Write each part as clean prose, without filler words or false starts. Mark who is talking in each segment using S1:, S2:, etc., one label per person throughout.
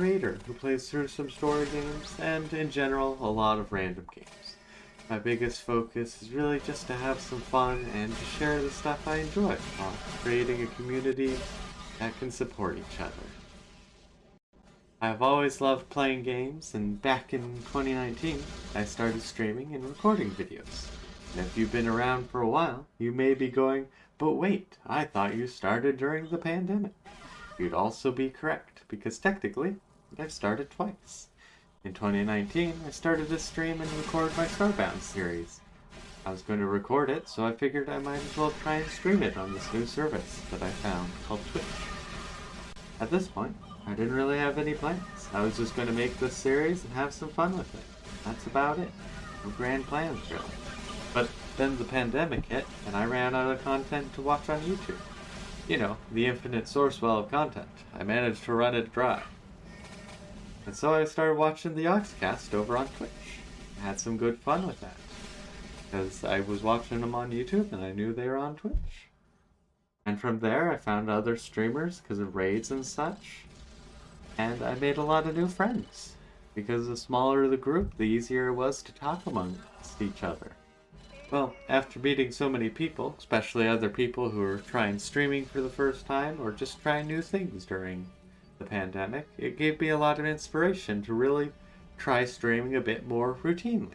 S1: creator who plays through some story games and, in general, a lot of random games. My biggest focus is really just to have some fun and to share the stuff I enjoy while creating a community that can support each other. I've always loved playing games, and back in 2019, I started streaming and recording videos. And if you've been around for a while, you may be going, but wait, I thought you started during the pandemic. You'd also be correct, because technically, I've started twice. In 2019, I started to stream and record my Starbound series. I was going to record it, so I figured I might as well try and stream it on this new service that I found called Twitch. At this point, I didn't really have any plans. I was just going to make this series and have some fun with it. That's about it. No grand plans, really. But then the pandemic hit, and I ran out of content to watch on YouTube. You know, the infinite source well of content. I managed to run it dry. And so I started watching the Oxcast over on Twitch. I had some good fun with that. Because I was watching them on YouTube and I knew they were on Twitch. And from there I found other streamers because of raids and such. And I made a lot of new friends. Because the smaller the group, the easier it was to talk amongst each other. Well, after meeting so many people, especially other people who are trying streaming for the first time or just trying new things during the pandemic, it gave me a lot of inspiration to really try streaming a bit more routinely.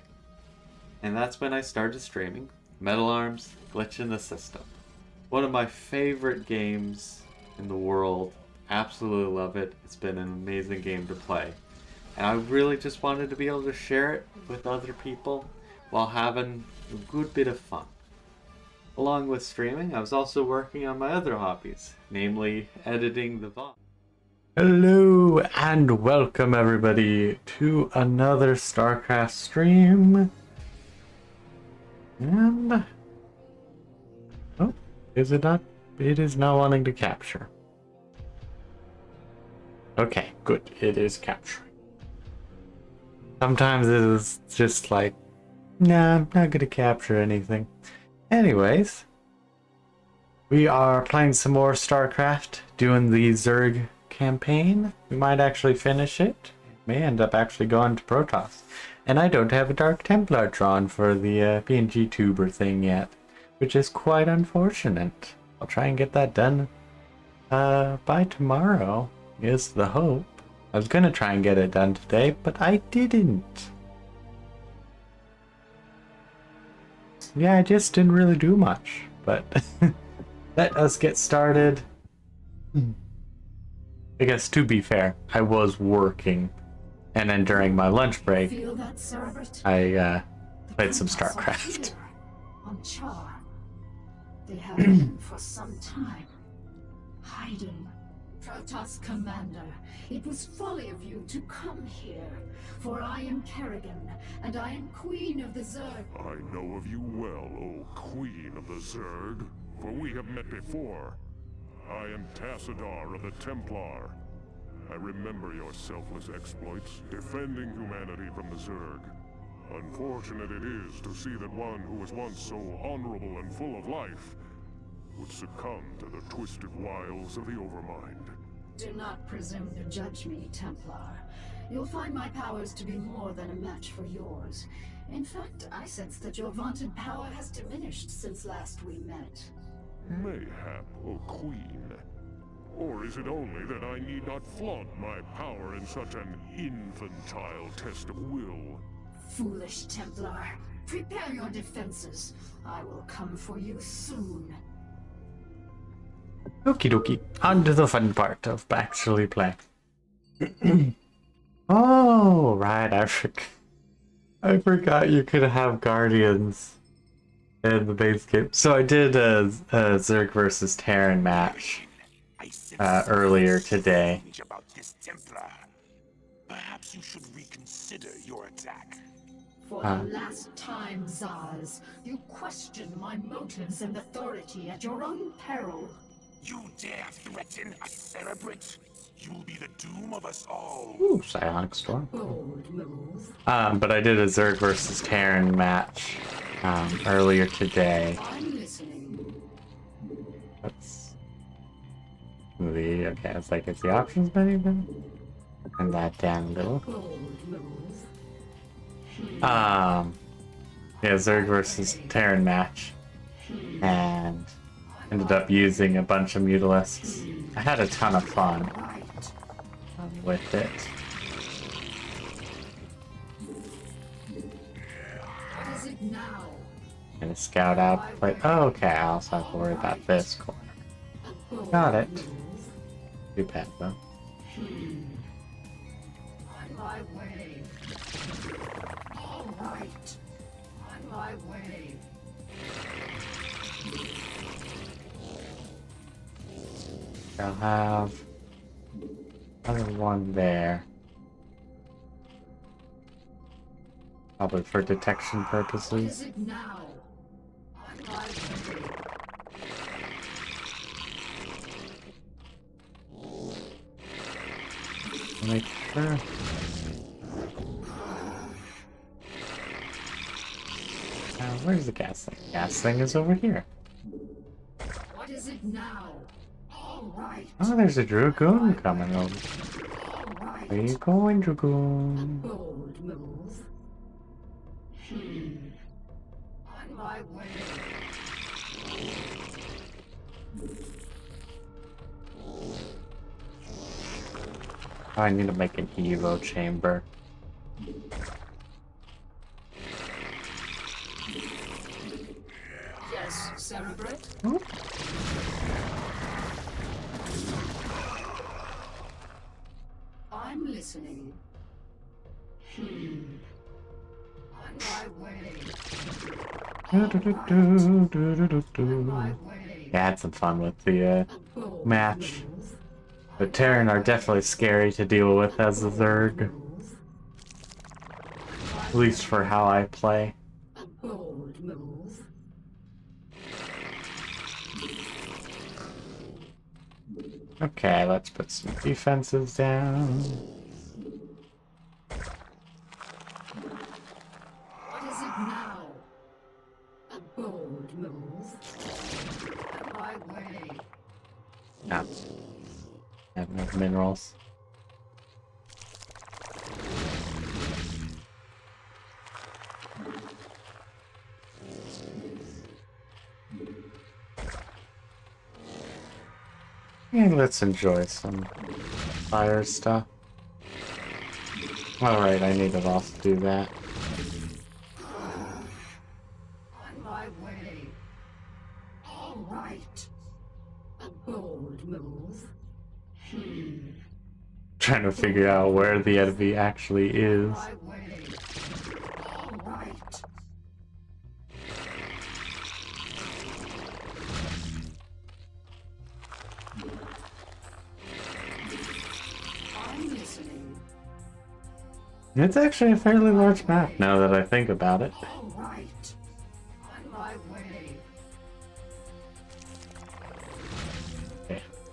S1: And that's when I started streaming Metal Arms Glitch in the System. One of my favorite games in the world. Absolutely love it. It's been an amazing game to play. And I really just wanted to be able to share it with other people while having a good bit of fun. Along with streaming, I was also working on my other hobbies, namely editing the VOD. Hello and welcome everybody to another StarCraft stream. And oh, is it not? It is not wanting to capture. Okay, good. It is capturing. Sometimes it is just like, nah, I'm not gonna capture anything. Anyways, we are playing some more StarCraft, doing the Zerg Campaign. We might actually finish it. May end up actually going to Protoss. And I don't have a Dark Templar drawn for the PNG tuber thing yet, which is quite unfortunate. I'll try and get that done by tomorrow, is the hope. I was gonna try and get it done today, but I didn't. Yeah, I just didn't really do much, but let us get started. I guess to be fair, I was working, and then during my lunch break, I played some StarCraft.
S2: On Char, they have been for some time hiding. Protoss Commander, it was folly of you to come here, for I am Kerrigan, and I am Queen of the Zerg.
S3: I know of you well, O Queen of the Zerg, for we have met before. I am Tassadar of the Templar. I remember your selfless exploits, defending humanity from the Zerg. Unfortunate it is to see that one who was once so honorable and full of life would succumb to the twisted wiles of the Overmind.
S2: Do not presume to judge me, Templar. You'll find my powers to be more than a match for yours. In fact, I sense that your vaunted power has diminished since last we met.
S3: Mayhap, O Queen. Or is it only that I need not flaunt my power in such an infantile test of will?
S2: Foolish Templar. Prepare your defenses. I will come for you soon.
S1: Okie dokie. On to the fun part of actually playing. Oh, right. I forgot you could have Guardians in the base game. So I did a Zerg versus Terran match earlier today.
S4: About this Templar. Perhaps you should reconsider your attack.
S2: For the last time, Zaz, you question my motives and authority at your own peril.
S4: You dare threaten a Cerebrate? You'll be the doom of us all.
S1: Ooh, Psionic Storm.
S2: Bold move.
S1: But I did a Zerg versus Terran match earlier today.
S2: I'm listening.
S1: That's the okay. It's like, is the options menu then? Turn that down a little.
S2: Bold move.
S1: Yeah, Zerg versus Terran match. And ended up using a bunch of Mutalisks. I had a ton of fun with it.
S2: What is it now?
S1: Gonna scout out, but oh, okay, I also have to worry about this corner. Got it. Too bad though.
S2: On my way. All right. On my way.
S1: I'll have another one there. Probably for detection
S2: What
S1: purposes.
S2: is it now? On my way.
S1: Make sure. Now, where's the gas thing? Gas thing is over here.
S2: What is it now? All right.
S1: Oh, there's a Dragoon coming over.
S2: All right.
S1: Where you going, Dragoon?
S2: Bold move. On my way.
S1: Oh, I need to make an Evo chamber.
S2: Yes, Cerebrate. I'm listening. On my way. On my way.
S1: Yeah, I had some fun with the
S2: Bold
S1: match.
S2: move.
S1: The Terran are definitely scary to deal with as a Zerg.
S2: Move.
S1: At least for how I play.
S2: Bold move.
S1: Okay, let's put some defenses down.
S2: What is it now? A bold move. On my way.
S1: No. I have no minerals. And let's enjoy some fire stuff. Alright, I need to also do that.
S2: On my way. All right. A bold move.
S1: Trying to figure out where the enemy actually is.
S2: My way. All right. I'm listening.
S1: It's actually a fairly large map now that I think about it.
S2: All right. On my way.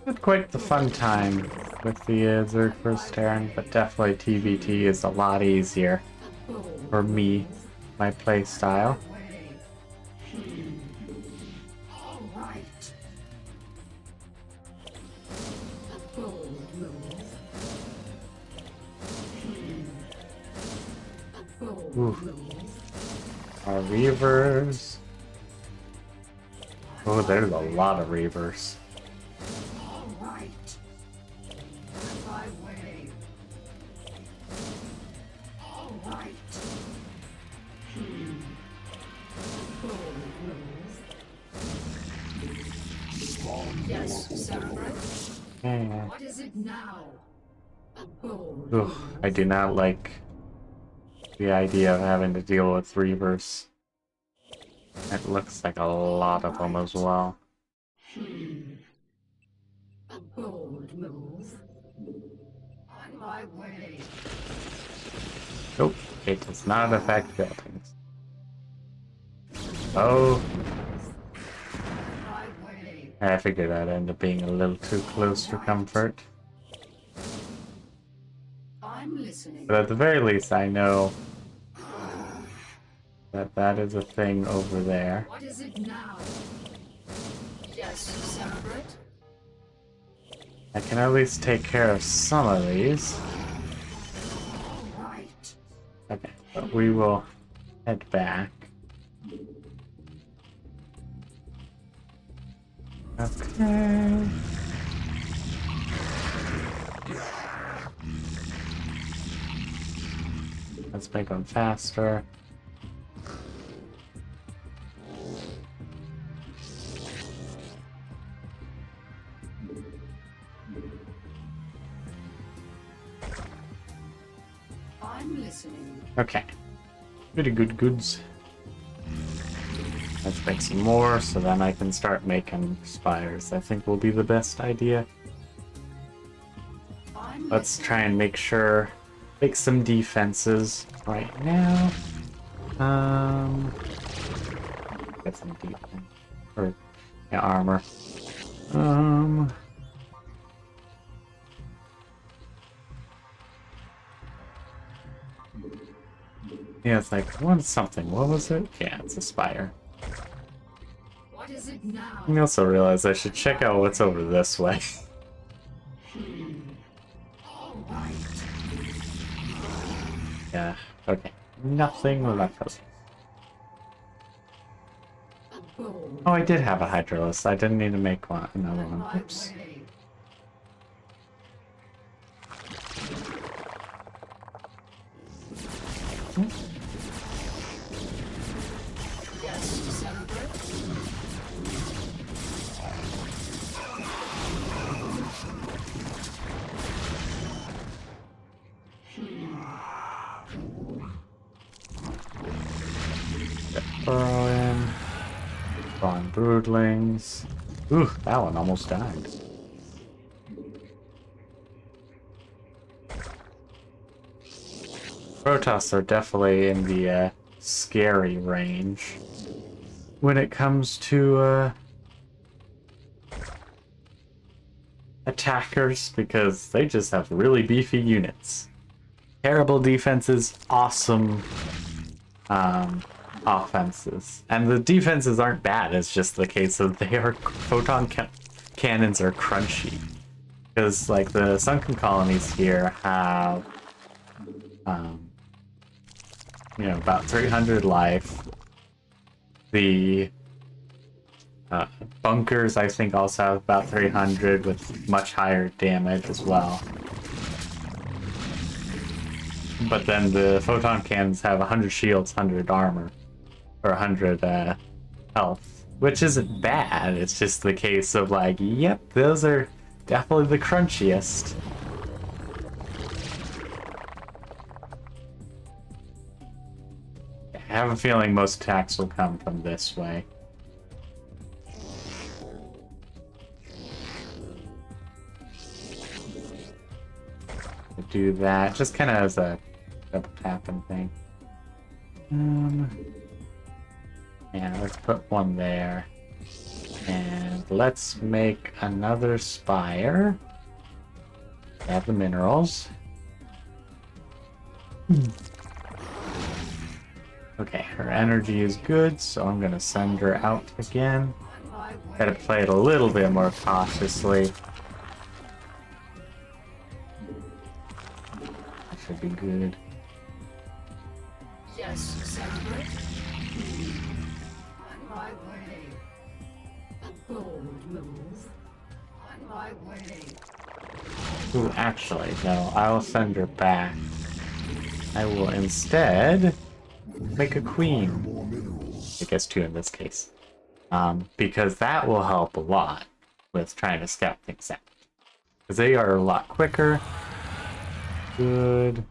S1: Not quite the fun time with the Zerg vs Terran, but definitely TVT is a lot easier
S2: Bold
S1: for me, my play style.
S2: way. All right. A bold move. A bold
S1: Oof.
S2: move.
S1: Our Reavers. Oh, there's a lot of Reavers.
S2: All right. On my way. All right. Bold move. Yes, Cerebrate.
S1: Yeah.
S2: What is it now? A bold
S1: Ugh,
S2: move.
S1: I do not like the idea of having to deal with Reavers. It looks like a lot of them as well.
S2: A bold move. On my way.
S1: Nope, it does not affect buildings. Oh,
S2: On my way.
S1: I figured that'd end up being a little too close for comfort.
S2: I'm listening.
S1: But at the very least, I know that that is a thing over there.
S2: What is it now? Yes, Cerebrate.
S1: I can at least take care of some of these. Okay, but we will head back. Okay. Let's make them faster.
S2: I'm listening.
S1: Okay. Pretty good goods. Let's make some more so then I can start making spires. I think will be the best idea. Let's try and make some defenses right now. Get some defense. Or yeah, armor. Yeah, it's like something. What was it? Yeah, it's a spire.
S2: What is it now?
S1: I also realized I should check out what's over this way. Yeah, okay. Nothing left us. Oh, I did have a Hydralis. I didn't need to make another one. Oops. Burrow in. Spawn broodlings. Ooh, that one almost died. Protoss are definitely in the scary range when it comes to attackers, because they just have really beefy units. Terrible defenses, awesome offenses. And the defenses aren't bad, it's just the case of photon cannons are crunchy. Because, like, the sunken colonies here have, you know, about 300 life. The bunkers, I think, also have about 300 with much higher damage as well. But then the photon cannons have 100 shields, 100 armor, or 100 health, which isn't bad. It's just the case of like, yep, those are definitely the crunchiest. I have a feeling most attacks will come from this way. Do that just kind of as a double tapping thing. Yeah, let's put one there, and let's make another spire. Add the minerals. Okay, her energy is good, so I'm gonna send her out again. Gotta play it a little bit more cautiously. Should be good.
S2: Yes, celebrate. On my way. A bold move. On my way.
S1: Ooh, actually, no, I'll send her back. I will instead make a queen. I guess two in this case. Because that will help a lot with trying to scout things out. Because they are a lot quicker. Good.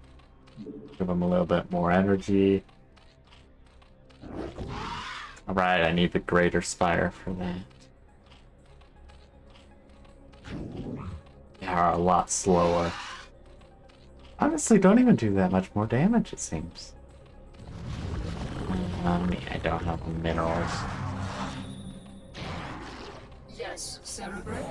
S1: Give them a little bit more energy. Alright, I need the greater spire for that. They are a lot slower. Honestly, don't even do that much more damage, it seems. I don't have the minerals.
S2: Yes, celebrate.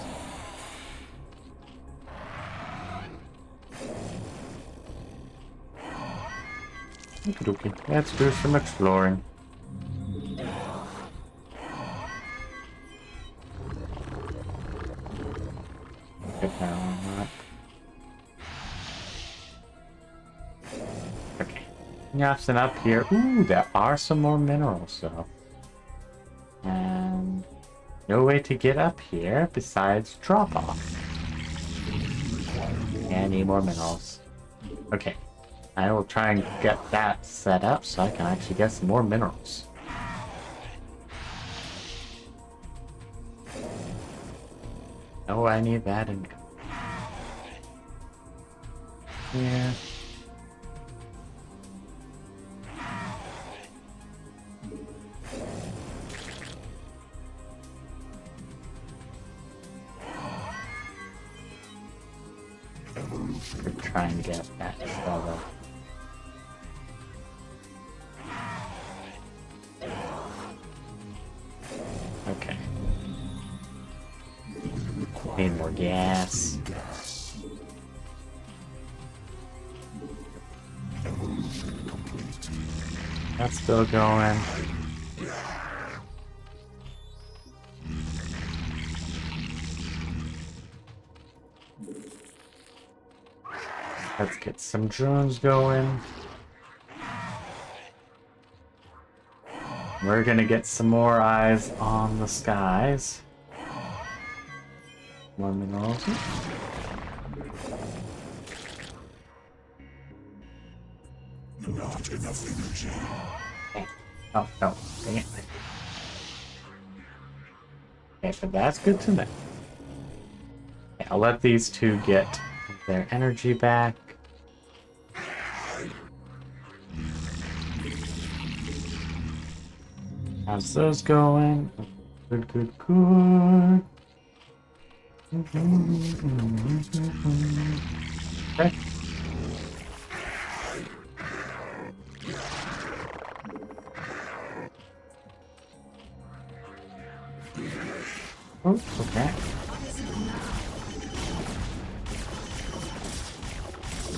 S1: Okay, let's do some exploring. Get that one up. Okay. Nothing up here. Ooh, there are some more minerals though. And no way to get up here besides drop off. And I need more minerals. Okay. I will try and get that set up so I can actually get some more minerals. Oh, I need that income. Yeah. We're trying to get that level. Okay. Need more gas. That's still going. Let's get some drones going. We're gonna get some more eyes on the skies. More minerals.
S4: Not enough energy.
S1: Oh, no. Dang it. Okay, but that's good to know. Okay, I'll let these two get their energy back. How's those going? Good, good, good. Okay. Oh, okay.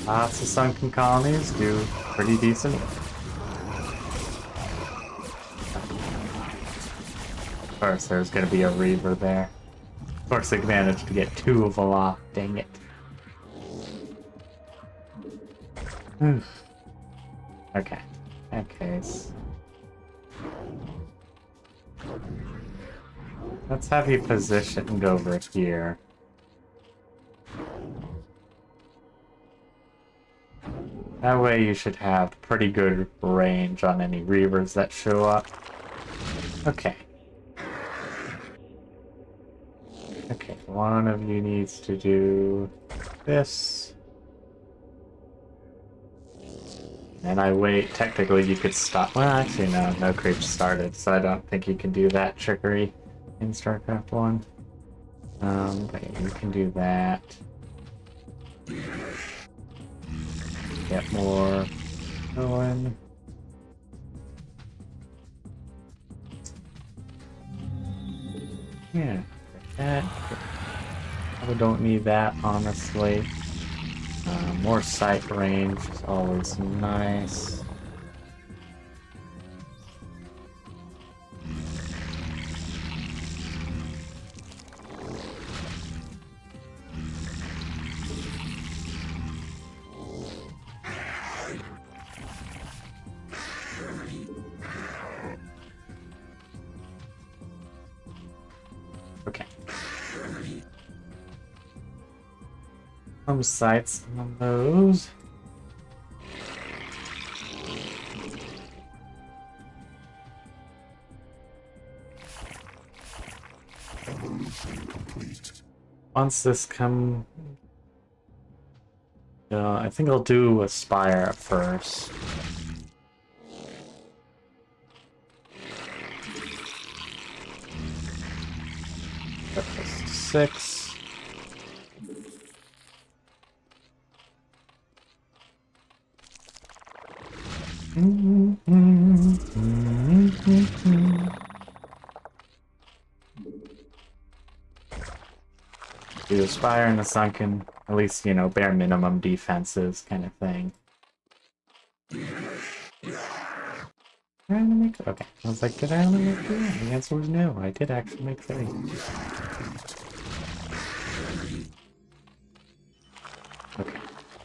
S1: Lots of sunken colonies do pretty decent. Of course, there's gonna be a Reaver there. Of course, they managed to get two of them off. Dang it. Okay. Okay. Let's have you positioned over here. That way you should have pretty good range on any Reavers that show up. Okay. Okay, one of you needs to do this. And I wait. Technically you could stop. Well, actually no, no creeps started, so I don't think you can do that trickery in StarCraft 1. But yeah, you can do that. Get more going. Yeah, that. Probably don't need that, honestly. More sight range is always nice. Okay. Some sights on those. Once this come, I think I'll do Aspire first. Breakfast 6. Do Aspire and the Sunken, at least, you know, bare minimum defenses kind of thing. Okay, I was like, did I only make 3? The answer was no, I did actually make 3. Okay.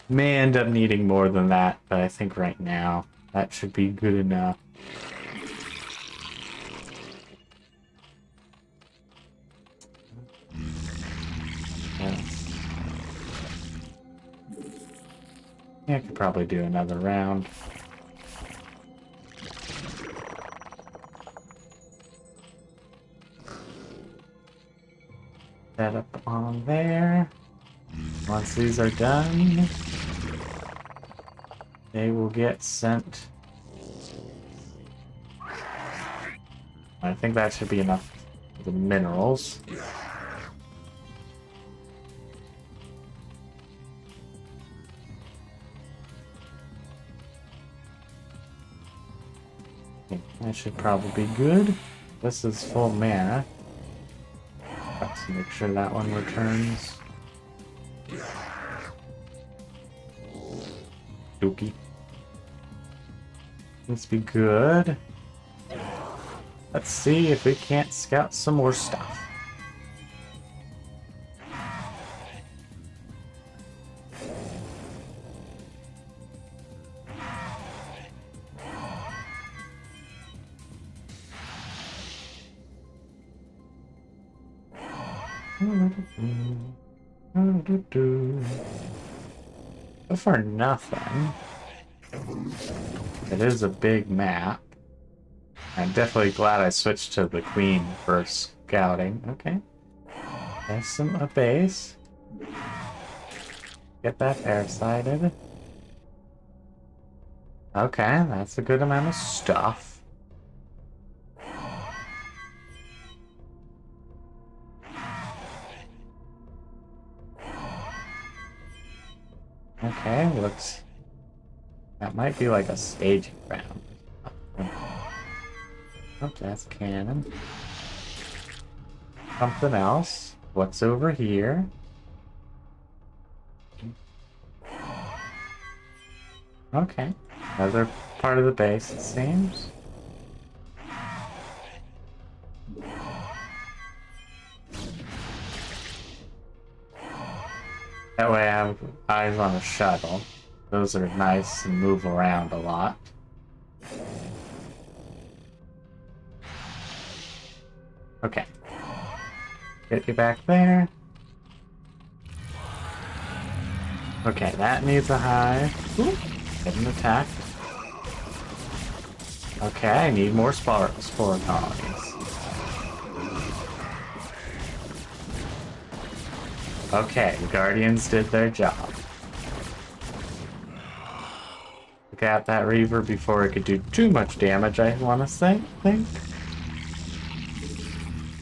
S1: May end up needing more than that, but I think right now That should be good enough. Yes. Yeah, I could probably do another round. Set up on there. Once these are done, they will get sent. I think that should be enough for the minerals. Okay, that should probably be good. This is full mana. Let's make sure that one returns. Dookie. Let's be good. Let's see if we can't scout some more stuff. But for nothing, it is a big map. I'm definitely glad I switched to the queen for scouting. Okay. There's a base. Get that air-sided. Okay, that's a good amount of stuff. Okay, looks... That might be like a staging ground. Oh, that's cannon. Something else. What's over here? Okay. Another part of the base, it seems. That way I have eyes on a shuttle. Those are nice and move around a lot. Okay. Get you back there. Okay, that needs a hive. Ooh, getting attacked. Okay, I need more spore colonies. Okay, the Guardians did their job. Took out that Reaver before it could do too much damage, I want to think.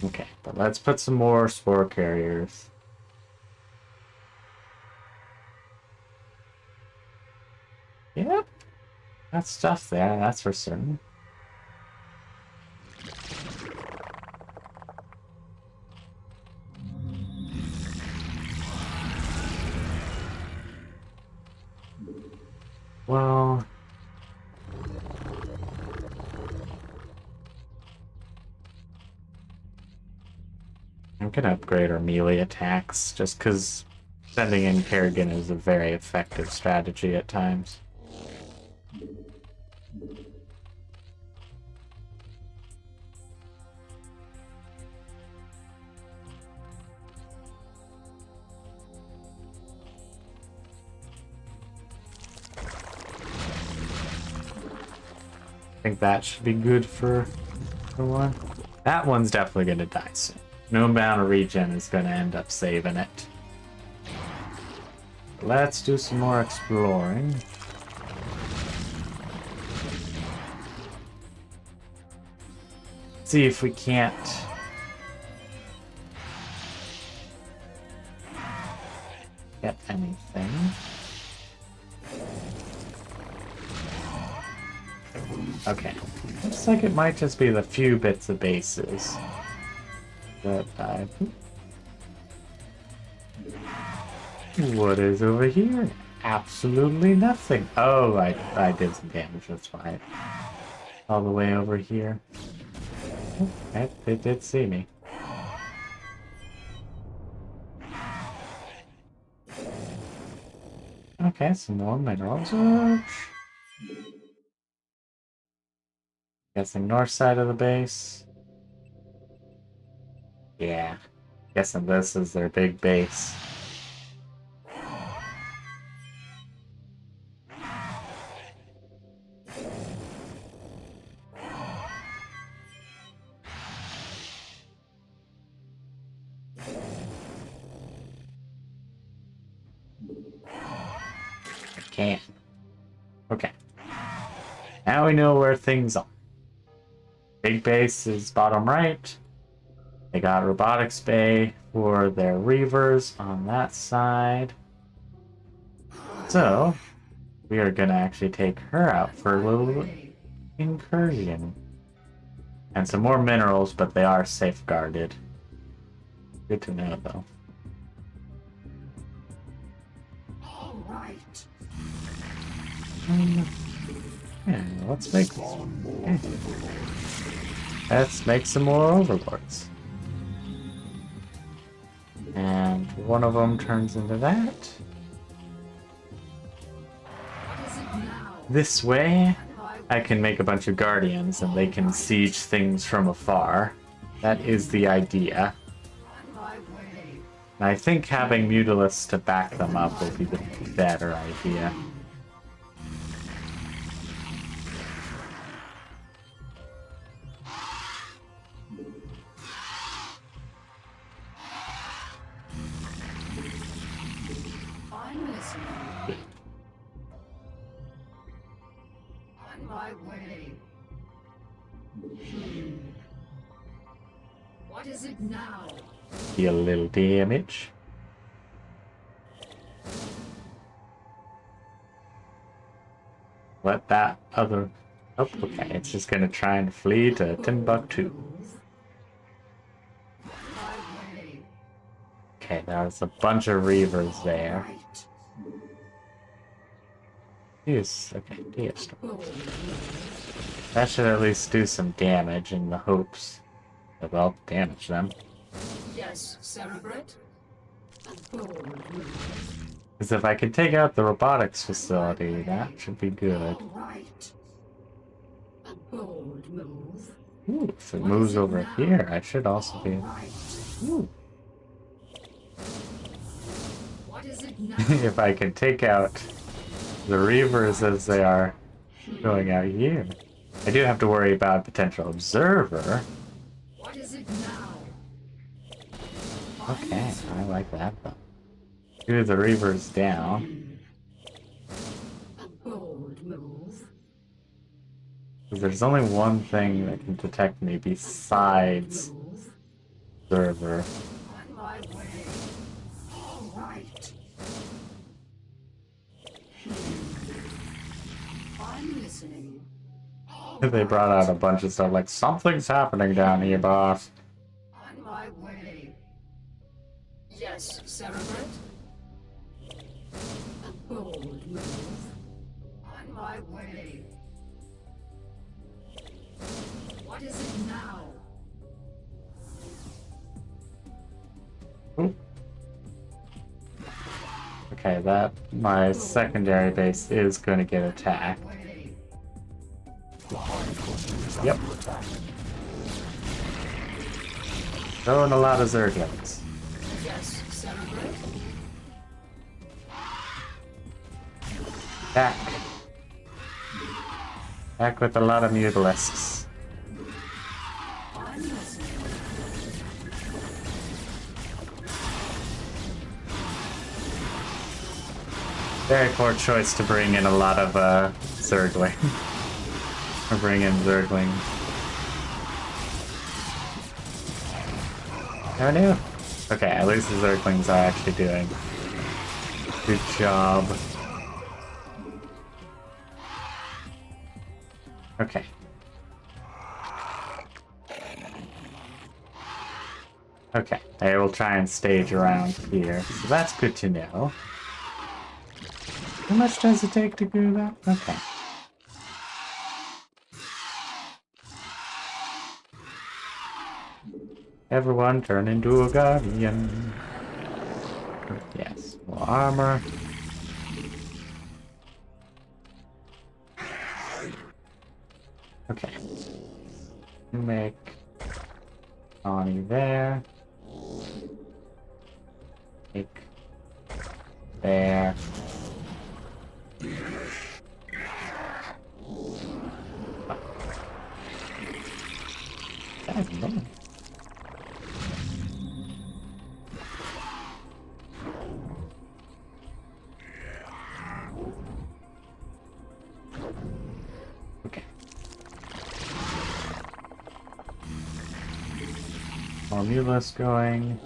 S1: Okay, but let's put some more spore carriers. Yep, got stuff there, that's for certain. Well... I'm gonna upgrade our melee attacks, just because sending in Kerrigan is a very effective strategy at times. I think that should be good for one. That one's definitely gonna die soon. No amount of regen is gonna end up saving it. Let's do some more exploring. See if we can't get anything. Okay, looks like it might just be the few bits of bases that I... What is over here? Absolutely nothing. Oh, I did some damage, that's fine. All the way over here. Okay, they did see me. Okay, some more minerals.
S5: Guessing north side of the base. Yeah. Guessing this is their big base. Can't. Okay. Now we know where things are. Big base is bottom right. They got robotics bay for their reavers on that side. So, we are gonna actually take her out for a little incursion. And some more minerals, but they are safeguarded. Good to know, though.
S2: All right.
S5: Yeah, let's make let's make some more overlords. And one of them turns into that.
S2: What is it now?
S5: This way, I can make a bunch of guardians and they can siege things from afar. That is the idea.
S2: On my way.
S5: And I think having Mutalisks to back them up will be the better idea.
S2: I'm listening. On my way. What is it now?
S5: Deal a little damage. Let that other... Oh, okay, it's just gonna try and flee to Timbuktu.
S2: On my way.
S5: Okay, there's a bunch of reavers there.
S2: Right.
S5: Yes, okay, deathstorm.
S2: Bold.
S5: That should at least do some damage in the hopes that I'll damage them.
S2: Yes, Cerebrate. A bold move.
S5: Because if I can take out the robotics facility, that should be good.
S2: All right. A bold move.
S5: Ooh, if it moves over here, I should also be...
S2: Right.
S5: Ooh.
S2: What is it now?
S5: If I can take out the reavers as they are going out here. I do have to worry about potential observer.
S2: What is it now?
S5: Okay, I like that though. Do the reavers down.
S2: A bold move.
S5: 'Cause there's only one thing that can detect me besides
S2: Move.
S5: observer.
S2: On my way. All right. I'm listening. All
S5: They brought out a bunch of stuff like, something's happening down here, boss.
S2: on my way. Yes, Cerebrate. A bold move. On my way. What is it now?
S5: Ooh. Okay, that my secondary base is going to get attacked.
S2: Way.
S5: Yep. Throwing a lot of Zerglings.
S2: Yes, Cerebrate.
S5: Back. Back with a lot of Mutalisks.
S2: I'm listening.
S5: Very poor choice to bring in a lot of Zergling. Or bring in Zergling. Oh no. Okay, at least the Zerglings are actually doing a good job. Okay. Okay, I will try and stage around here. So that's good to know. How much does it take to do that? Okay. Everyone turn into a guardian. Yes, more armor. Okay. Make colony there. Make there. Okay. More mulas going.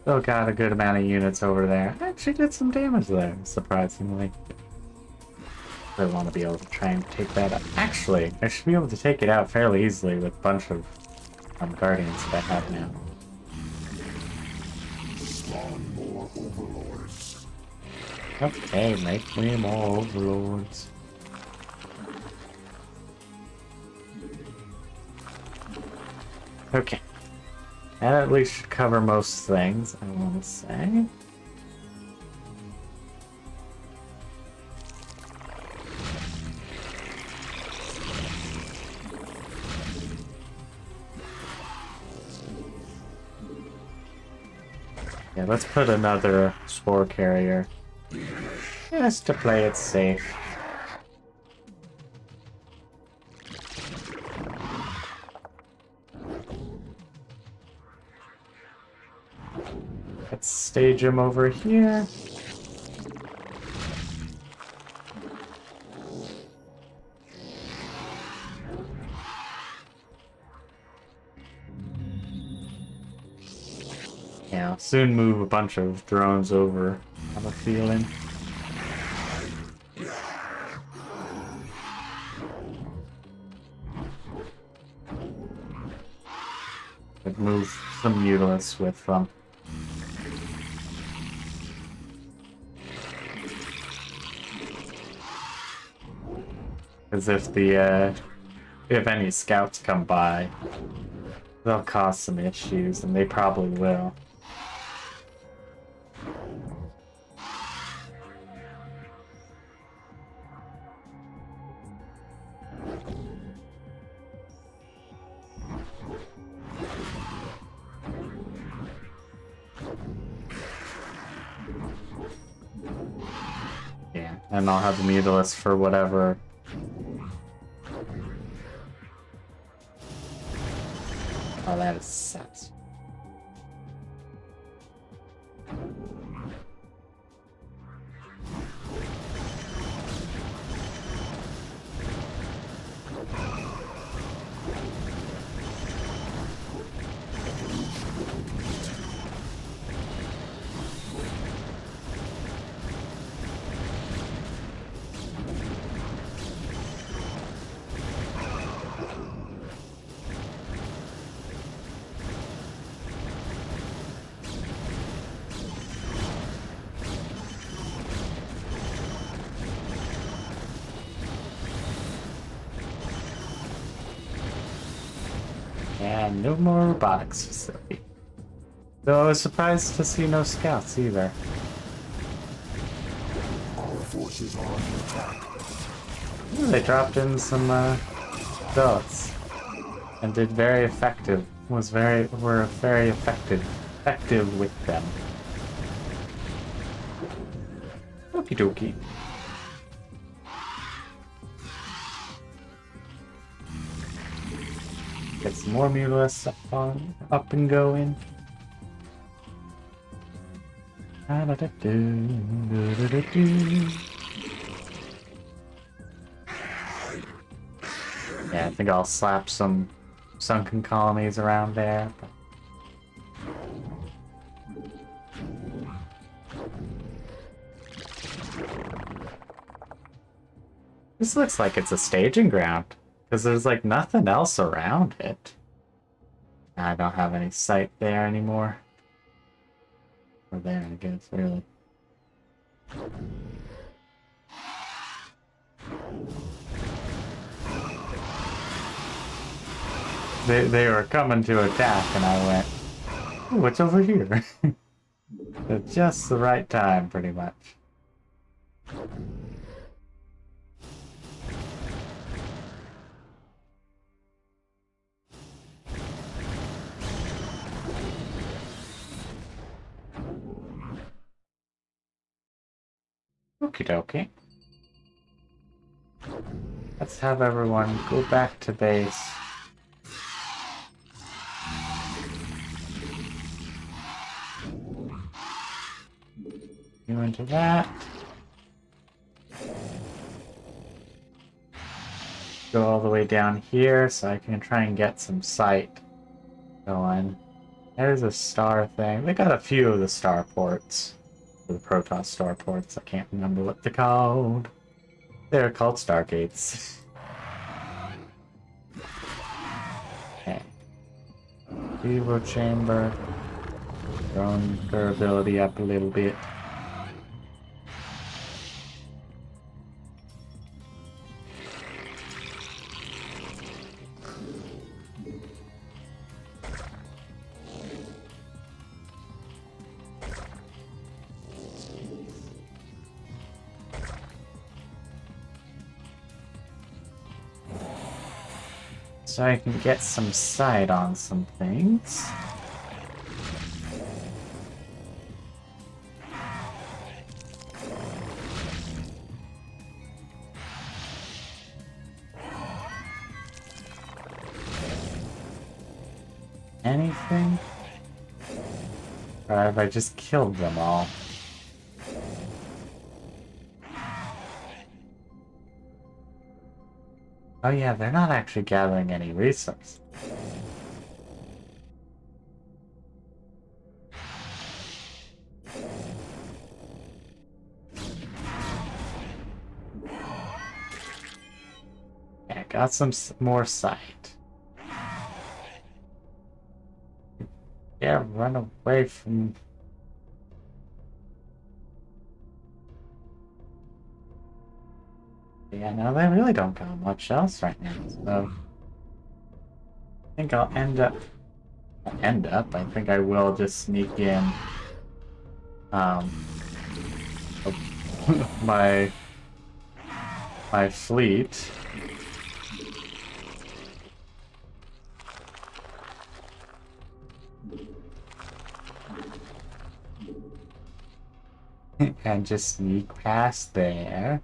S5: Still got a good amount of units over there. Actually did some damage there, surprisingly. I want to be able to try and take that out. Actually, I should be able to take it out fairly easily with a bunch of guardians that I have now.
S3: Spawn more overlords.
S5: Okay, make me more overlords. Okay. That at least should cover most things, I want to say. Yeah, let's put another spore carrier. Just to play it safe. Let's stage him over here. Yeah, I'll soon move a bunch of drones over, I have a feeling. I'd move some mutants with them. As if if any scouts come by, they'll cause some issues, and they probably will. Yeah, and I'll have the Mutalisk for whatever. Oh, that is sucks. And no more robotics facility. Though I was surprised to see no scouts either.
S3: Our forces are under attack.
S5: Ooh, they dropped in some bullets and did very effective. Were very effective with them. Okie dokie. Get some more Mutalisks up and going. Yeah, I think I'll slap some sunken colonies around there. This looks like it's a staging ground, because there's like nothing else around it. I don't have any sight there anymore. Or there, I guess, really. they were coming to attack, and I went, "Ooh, what's over here?" At just the right time, pretty much. Okie dokie. Let's have everyone go back to base. You into that. Go all the way down here so I can try and get some sight going. There's a star thing. They got a few of the star ports. The Protoss star ports. I can't remember what they're called. They're called Stargates. Okay. Evo chamber. Drone durability up a little bit. So I can get some sight on some things. Anything? Or have I just killed them all? Oh yeah, they're not actually gathering any resources. Yeah, got some more sight. Yeah, run away from... Yeah, no, they really don't got much else right now, so... I think I'll end up... I think I will just sneak in... my fleet. And just sneak past there.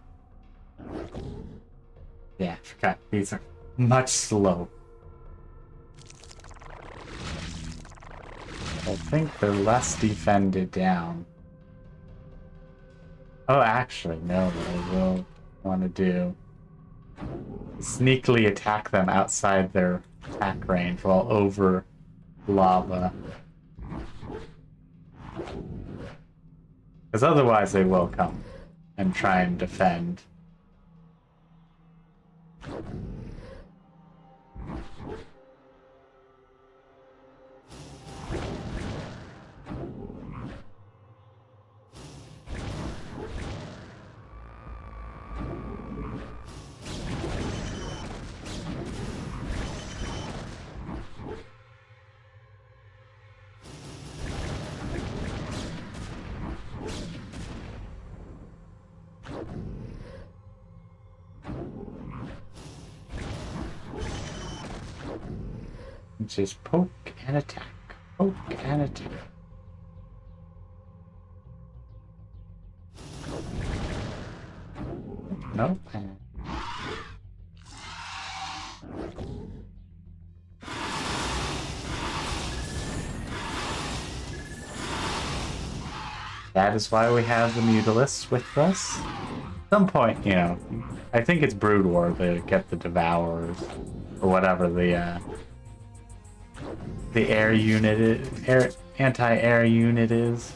S5: Yeah, I forgot. These are much slow. I think they're less defended down. Oh, actually, no, what I will want to do is sneakily attack them outside their attack range while over lava. Because otherwise they will come and try and defend. Just poke and attack. Poke and attack. Nope. That is why we have the Mutalisks with us. At some point, you know, I think it's Brood War to get the Devourers, or whatever the air unit is, anti-air unit is.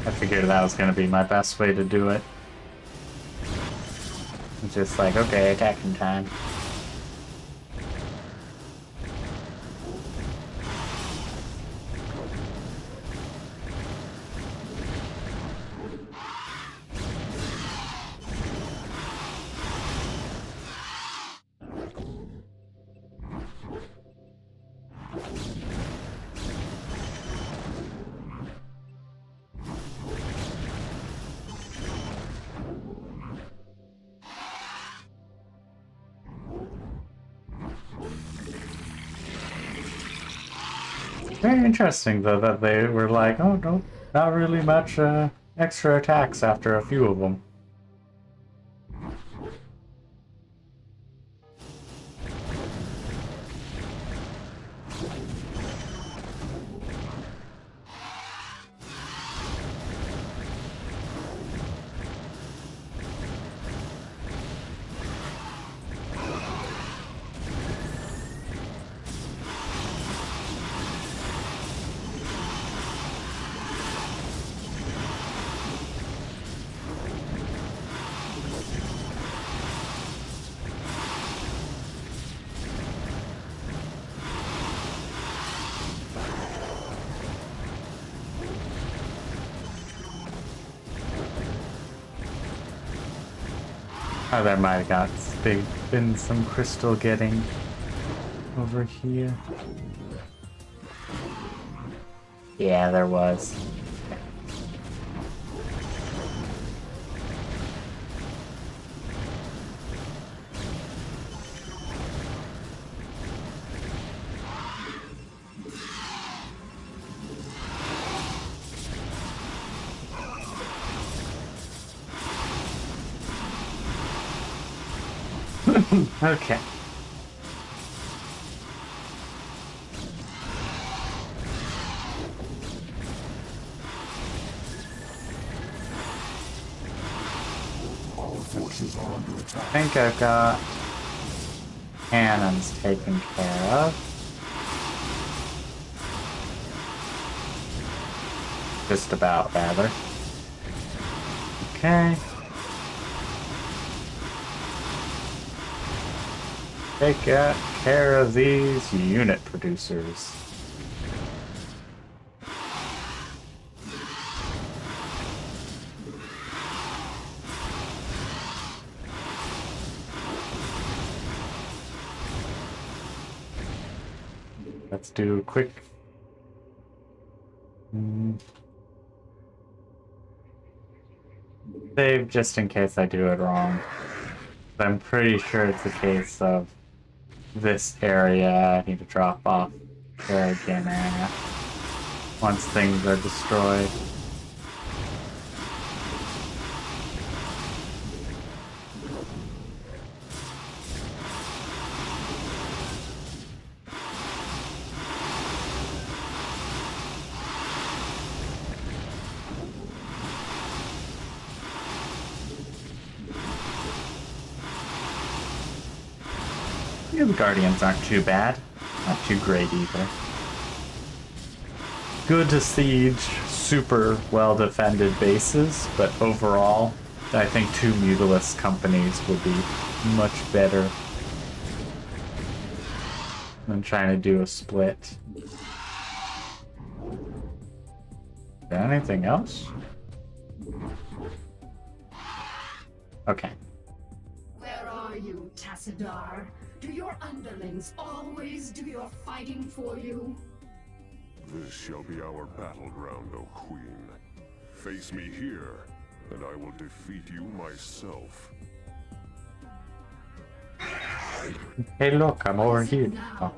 S5: I figured that was going to be my best way to do it. It's just like, okay, attacking time. Very interesting, though, that they were like, oh, no, not really much extra attacks after a few of them. Oh, there might have been some crystal getting over here. Yeah, there was. Okay.
S3: Our forces are under attack.
S5: I think I've got cannons taken care of. Just about, rather. Okay. Take care of these unit producers. Let's do a quick... save just in case I do it wrong. I'm pretty sure it's a case of this area I need to drop off there again at once things are destroyed. Yeah, the Guardians aren't too bad. Not too great either. Good to siege super well defended bases, but overall, I think 2 Mutalisk companies would be much better than trying to do a split. Is there anything else? Okay.
S2: Where are you, Tassadar? Do your underlings always do your fighting for you?
S3: This shall be our battleground, O Queen. Face me here, and I will defeat you myself.
S5: Hey look, I'm over here. Oh.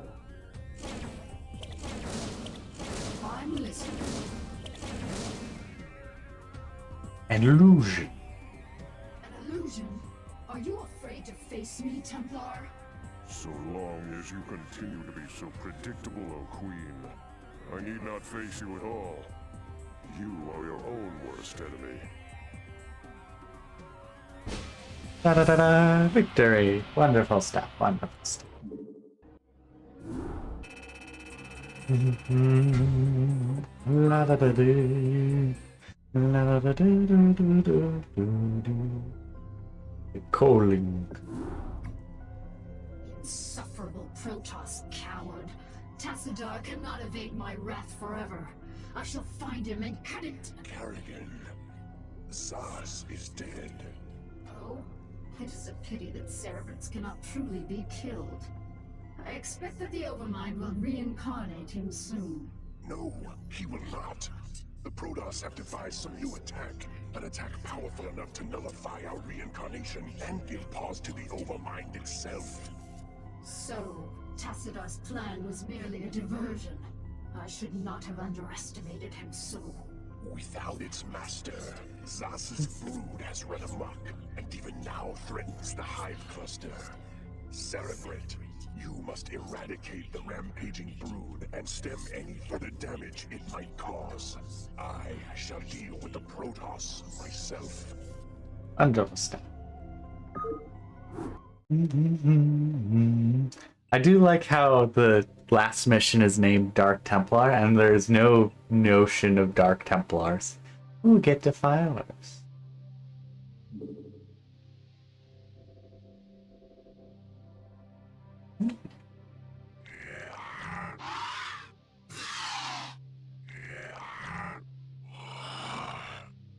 S2: I'm listening.
S5: An illusion.
S2: An illusion? Are you afraid to face me, Templar?
S3: So long as you continue to be so predictable, O Queen, I need not face you at all. You are your own worst enemy.
S5: Da da da da! Victory! Wonderful stuff, wonderful stuff. La da da da. Calling.
S2: Insufferable Protoss coward. Tassadar cannot evade my wrath forever. I shall find him and cut it.
S4: Kerrigan, Zaz is dead.
S2: Oh, it is a pity that cerebrates cannot truly be killed. I expect that the Overmind will reincarnate him soon.
S4: No, he will not. The Protoss have devised some new attack. An attack powerful enough to nullify our reincarnation and give pause to the Overmind itself.
S2: So, Tassadar's plan was merely a diversion. I should not have underestimated him so.
S4: Without its master, Zas's brood has run amok, and even now threatens the Hive Cluster. Cerebrate, you must eradicate the rampaging brood and stem any further damage it might cause. I shall deal with the Protoss myself.
S5: Understand. I do like how the last mission is named Dark Templar, and there's no notion of Dark Templars. Ooh, get Defilers.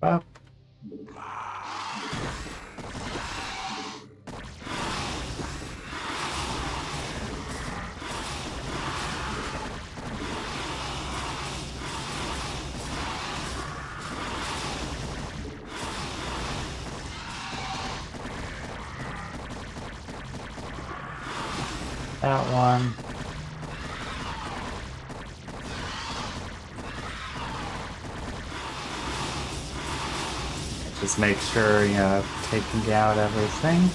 S5: Well, that one. Just make sure, you know, taking out everything.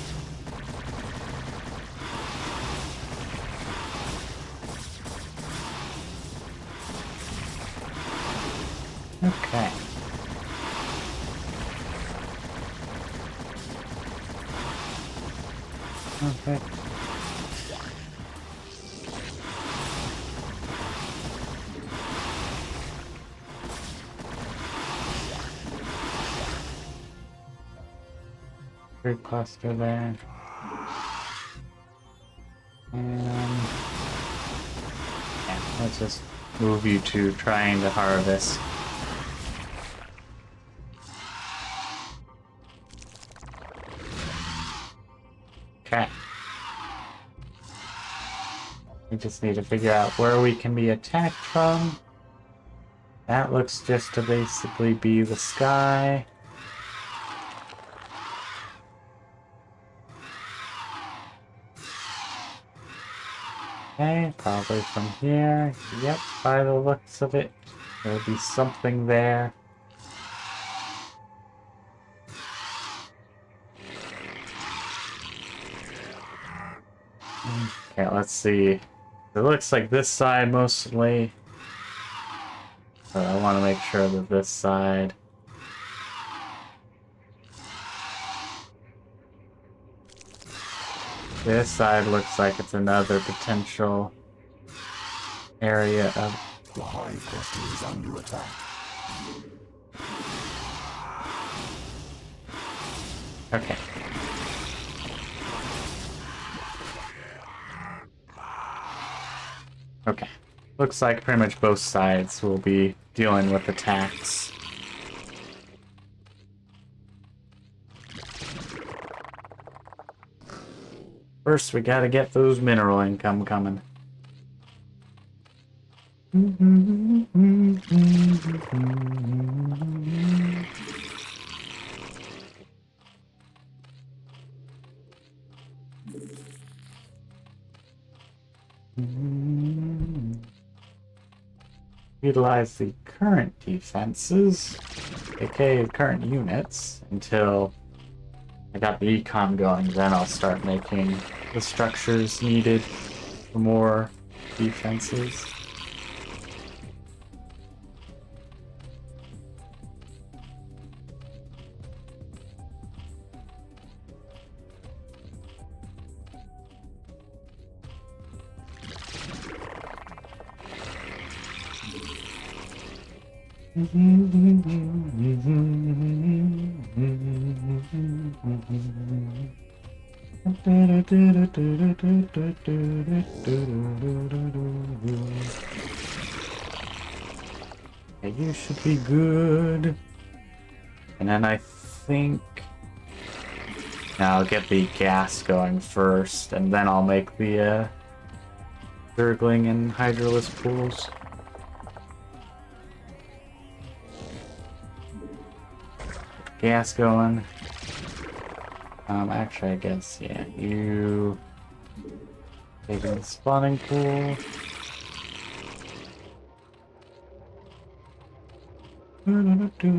S5: Okay. Okay. Big cluster there. And yeah, let's just move you to trying to harvest. Okay. We just need to figure out where we can be attacked from. That looks just to basically be the sky. Okay, probably from here. Yep, by the looks of it, there'll be something there. Okay, let's see. It looks like this side mostly. But I want to make sure that this side. This side looks like it's another potential area of...
S4: The Hive Cluster is under attack.
S5: Okay. Okay. Looks like pretty much both sides will be dealing with attacks. First, we gotta get those mineral income coming. Utilize the current defenses, aka the current units, until I got the econ going. Then I'll start making the structures needed for more defenses. Okay, you should be good. And then I think now I'll get the gas going first, and then I'll make the Zergling and Hydralisk pools. Gas going. Actually, I guess, yeah, you taking the spawning pool. Okay,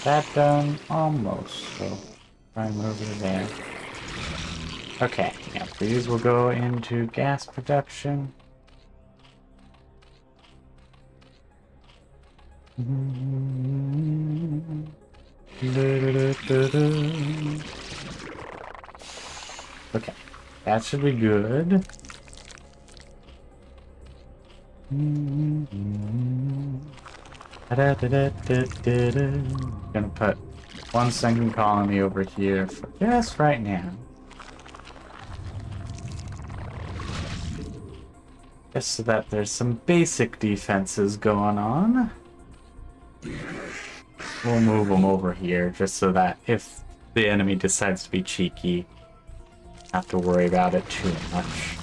S5: that done almost, so try and move it there. Okay, yeah, these will go into gas production. Okay, that should be good. Gonna put 1 second colony over here for just right now. Just so that there's some basic defenses going on. We'll move them over here just so that if the enemy decides to be cheeky, not to worry about it too much.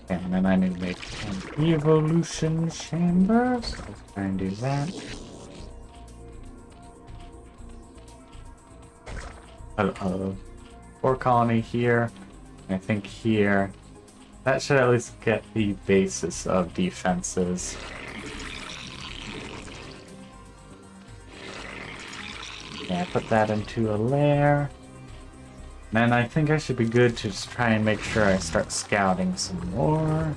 S5: And then I need to make an evolution chamber, so let's try and do that. Core colony here, I think here. That should at least get the basis of defenses. Yeah, put that into a lair. Then I think I should be good to just try and make sure I start scouting some more.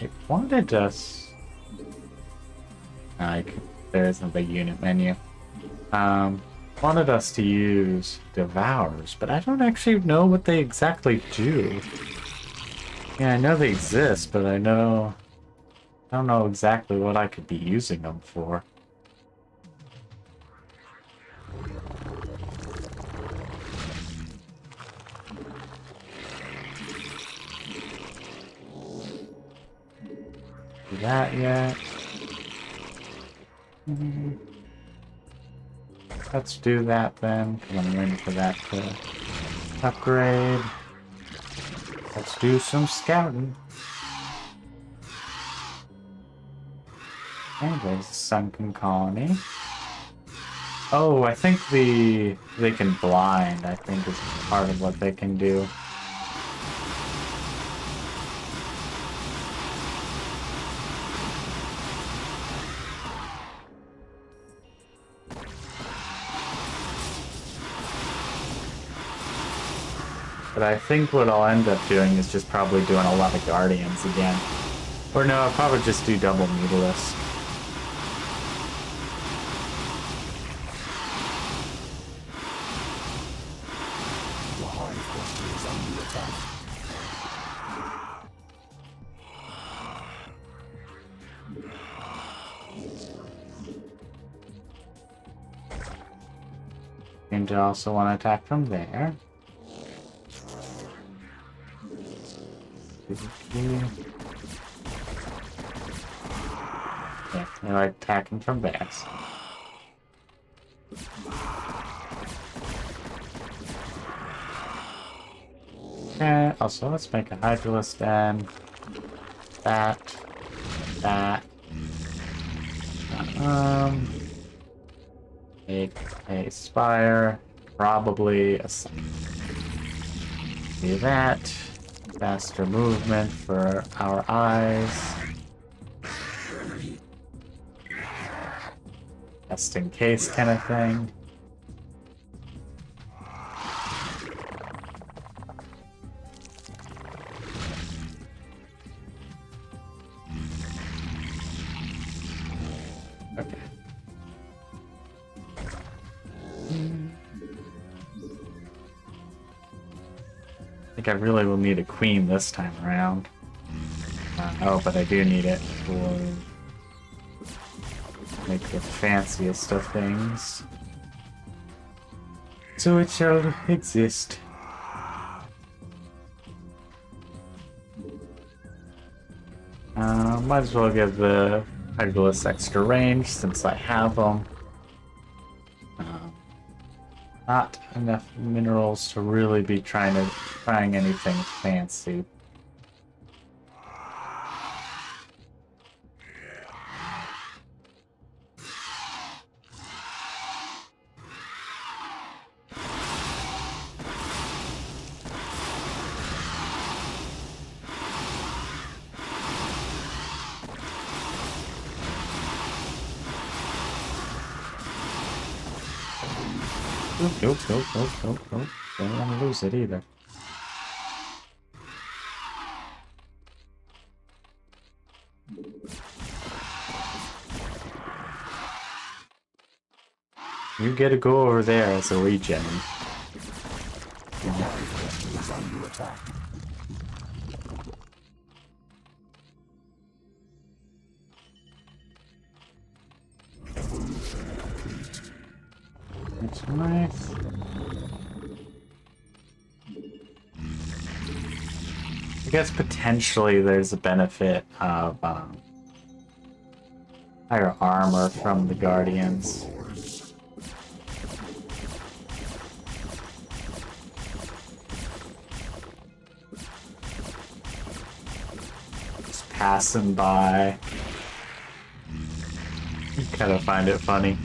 S5: It wanted us... there isn't the unit menu. Wanted us to use Devours, but I don't actually know what they exactly do. Yeah, I know they exist, but I don't know exactly what I could be using them for. Do that yet? Let's do that then, because I'm waiting for that to upgrade. Let's do some scouting. And there's a sunken colony. Oh, I think they can blind, I think is part of what they can do. But I think what I'll end up doing is just probably doing a lot of Guardians again. Or no, I'll probably just do double Mutalisk.
S4: The hive cluster is under attack.
S5: And I also want to attack from there. Yeah, I like attacking from there. Okay, also let's make a Hydralisk then. That. Make a Spire, probably a Sun. Do that. Faster movement for our eyes. Just in case kind of thing. Okay. I think I really will need a queen this time around. Oh, but I do need it for make the fanciest of things. So it shall exist. Might as well give the Pegasus extra range since I have them. Not enough minerals to really be trying anything fancy. Nope. Don't want to lose it either. You get to go over there as a regen. That's nice. I guess potentially there's a benefit of higher armor from the Guardians. Just passing by. Kind of find it funny.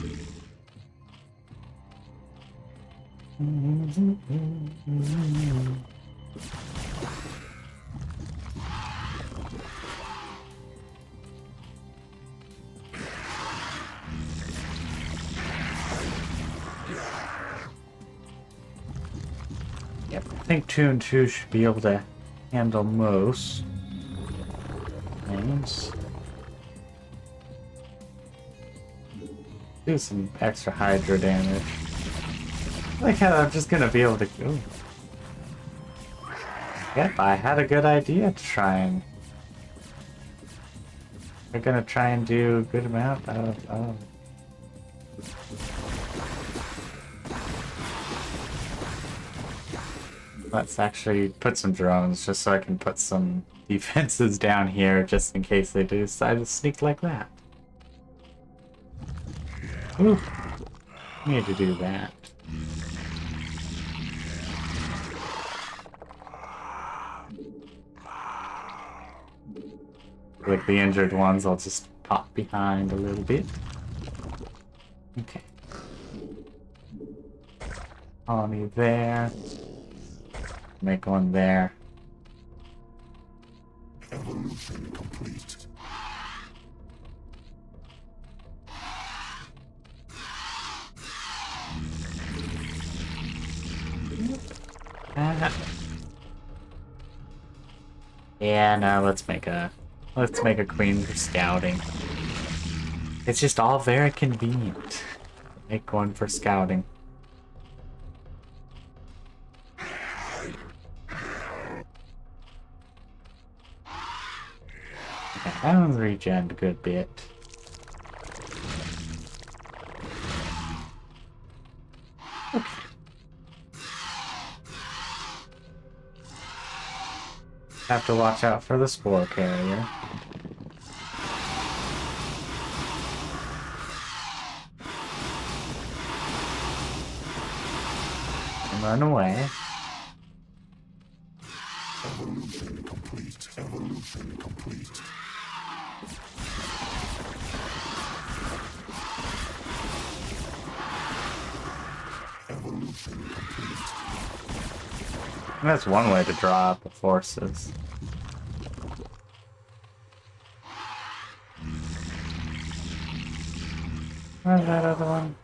S5: Yep, I think 2 and 2 should be able to handle most things. Do some extra Hydra damage. Like how I'm just gonna be able to. Ooh. Yep, I had a good idea to try and. We're gonna try and do a good amount of. Let's actually put some drones just so I can put some defenses down here just in case they do decide to sneak like that. Ooh. Need to do that. Like the injured ones, I'll just pop behind a little bit. Okay. Colony there. Make one there.
S4: Evolution complete.
S5: Yeah, no, let's make a queen for scouting. It's just all very convenient. Make one for scouting. Okay, that one's regened a good bit. Okay. Have to watch out for the spore carrier. And run away.
S4: Evolution complete. Evolution complete. Evolution complete.
S5: And that's one way to draw up the forces. Where's that other one?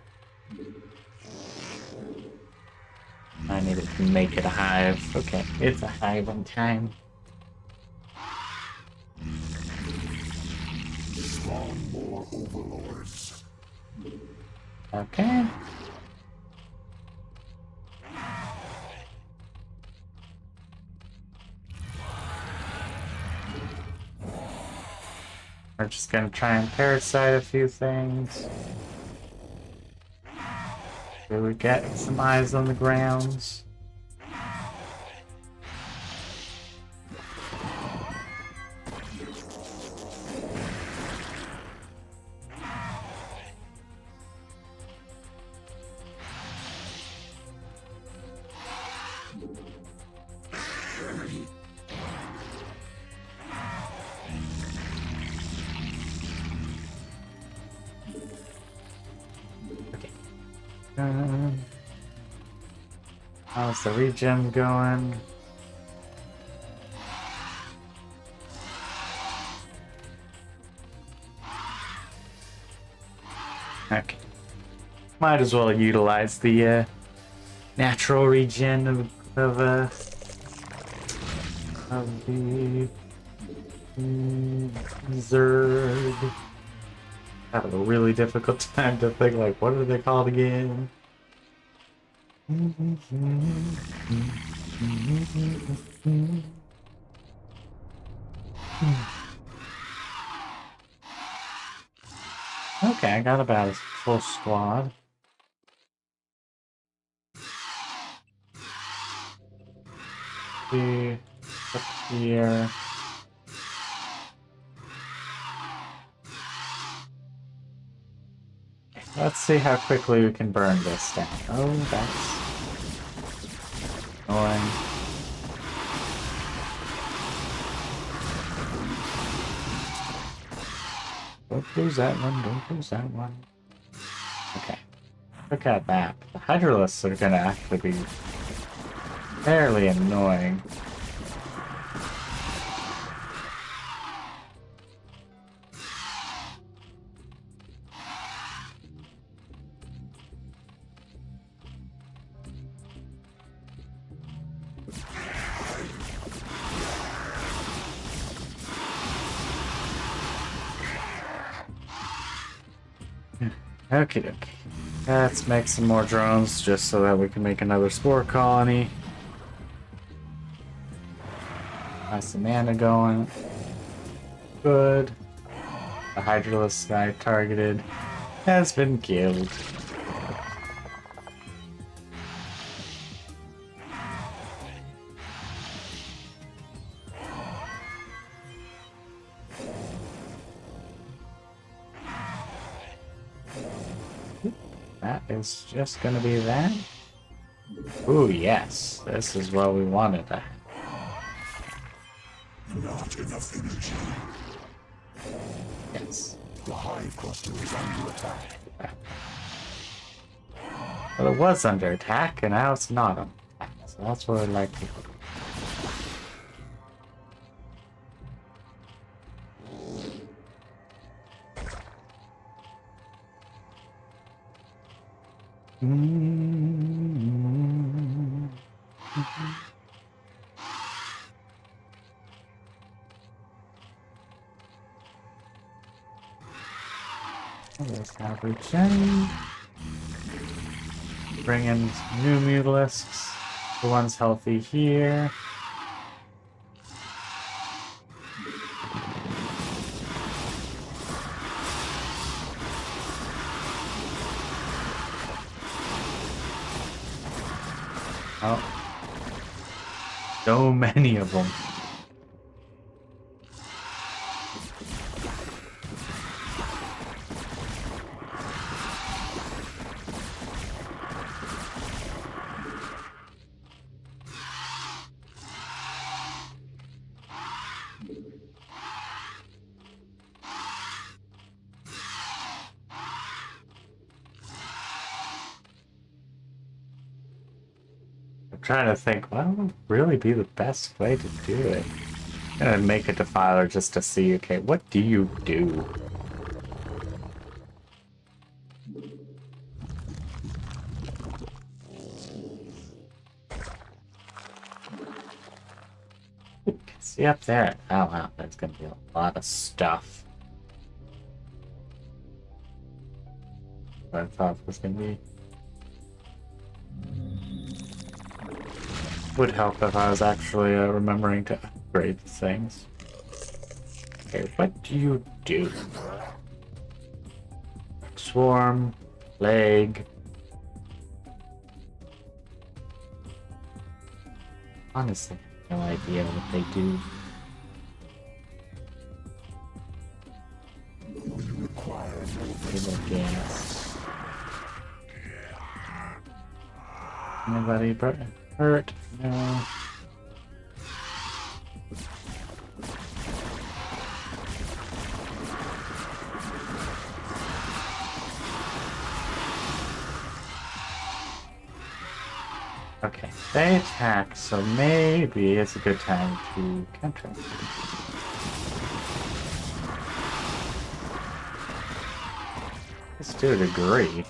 S5: I needed to make it a hive. Okay, it's a hive on time.
S4: Spawn more overlords.
S5: Okay. We're just gonna try and parasite a few things. Do we get some eyes on the grounds? How's the regen going? Okay. Might as well utilize the natural regen of the Zerg. Having a really difficult time to think, like, what are they called again? Okay, I got about a full squad. See, up here. Let's see how quickly we can burn this down. Oh, that's annoying. Don't lose that one, don't lose that one. Okay. Look at that. The Hydralisks are gonna actually be fairly annoying. Okie dokie. Let's make some more drones just so that we can make another spore colony. Got some mana going. Good. The Hydralisk guy targeted has been killed. That is just gonna be that. Ooh, yes. This is what we wanted.
S4: Not enough energy.
S5: Yes.
S4: The hive cluster is under attack.
S5: Well, it was under attack, and now it's not under attack. So that's what I'd like to do. Let's have regen. Bring in new mutalisks. The one's healthy here. Oh. So many of them. Trying to think, what would really be the best way to do it? I'm gonna make a defiler just to see, okay, what do you do? See up there? Oh wow, there's gonna be a lot of stuff. What I thought was gonna be. Would help if I was actually remembering to upgrade things. Okay, what do you do? Swarm, plague. Honestly, no idea what they do. Table gas. Anybody hurt? No. Okay, they attack, so maybe it's a good time to counter. It's to a degree.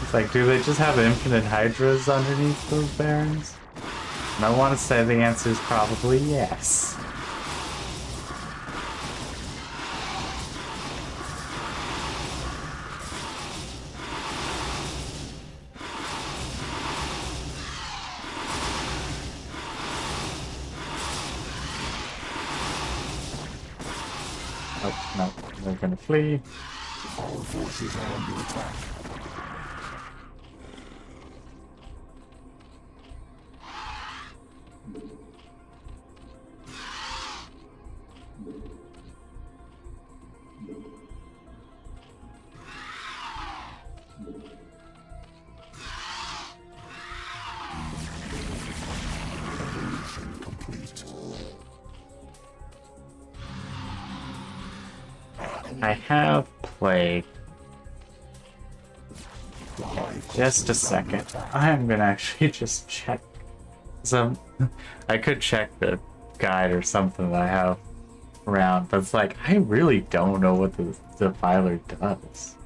S5: It's like, do they just have infinite hydras underneath those barons? And I want to say the answer is probably yes. Oh, no, they're gonna flee.
S4: Our forces are under attack.
S5: I have plague. Just a second. I'm gonna actually just check some. I could check the guide or something that I have around, but it's like I really don't know what the defiler does.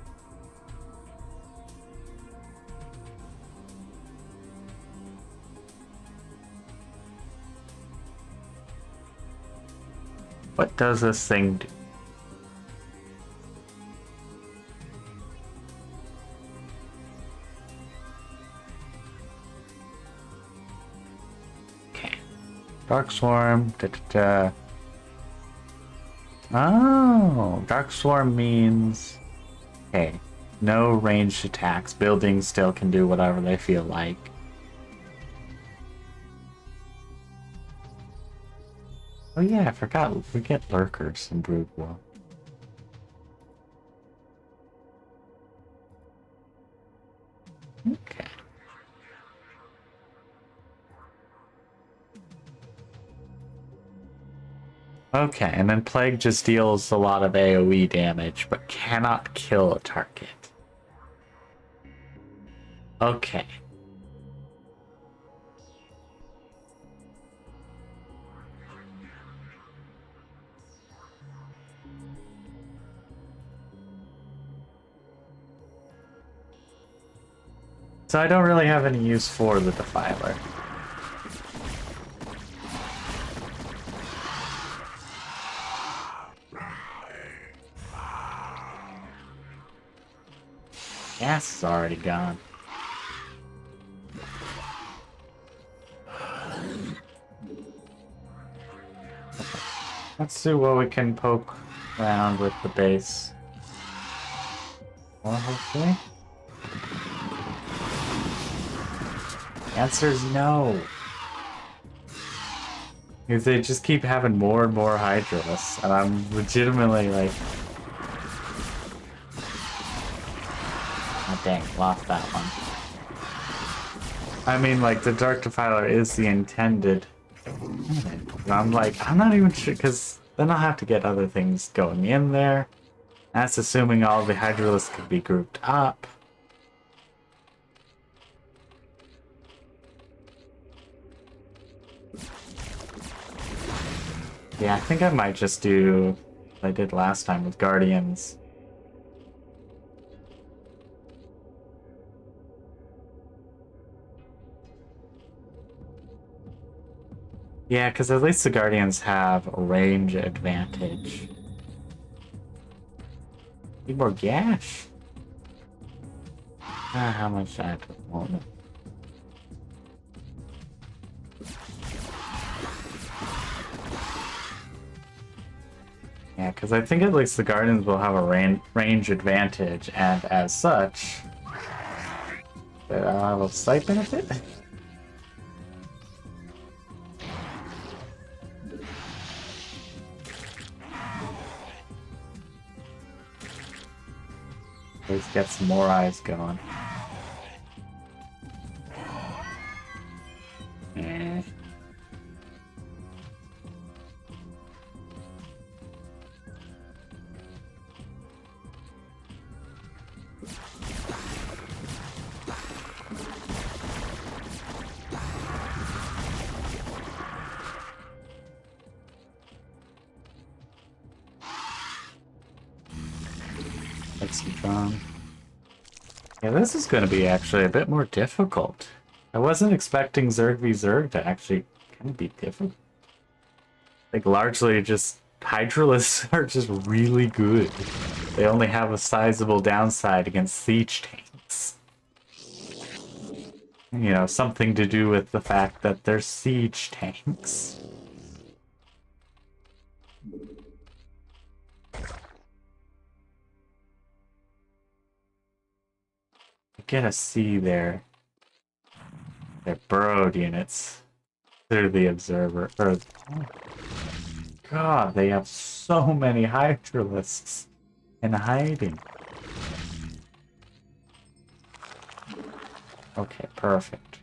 S5: What does this thing do? Dark Swarm, Oh, Dark Swarm means, okay, no ranged attacks. Buildings still can do whatever they feel like. Oh yeah, I forgot, we get lurkers in Brood War. Okay. Okay, and then Plague just deals a lot of AoE damage, but cannot kill a target. Okay. So I don't really have any use for the Defiler. Gas is already gone. Let's see what we can poke around with the base. Well, hopefully. The answer is no. Because they just keep having more and more Hydras, and I'm legitimately like... Oh dang, lost that one. I mean, like, the Dark Defiler is the intended... I'm like, I'm not even sure, because then I'll have to get other things going in there. That's assuming all the Hydralisks could be grouped up. Yeah, I think I might just do what I did last time with Guardians. Yeah, because at least the Guardians have a range advantage. Need more gas. Ah, how much I have to hold. Yeah, because I think at least the Guardians will have a range advantage, and as such, I'll have a slight benefit. Let's get some more eyes going. Eh. Let's see, yeah, this is going to be actually a bit more difficult. I wasn't expecting Zerg v Zerg to actually kind of be difficult. Like, largely just Hydralisks are just really good. They only have a sizable downside against siege tanks. You know, something to do with the fact that they're siege tanks. You get to see their burrowed units through the observer. Or, oh, God, they have so many Hydralisks in hiding. Okay, perfect.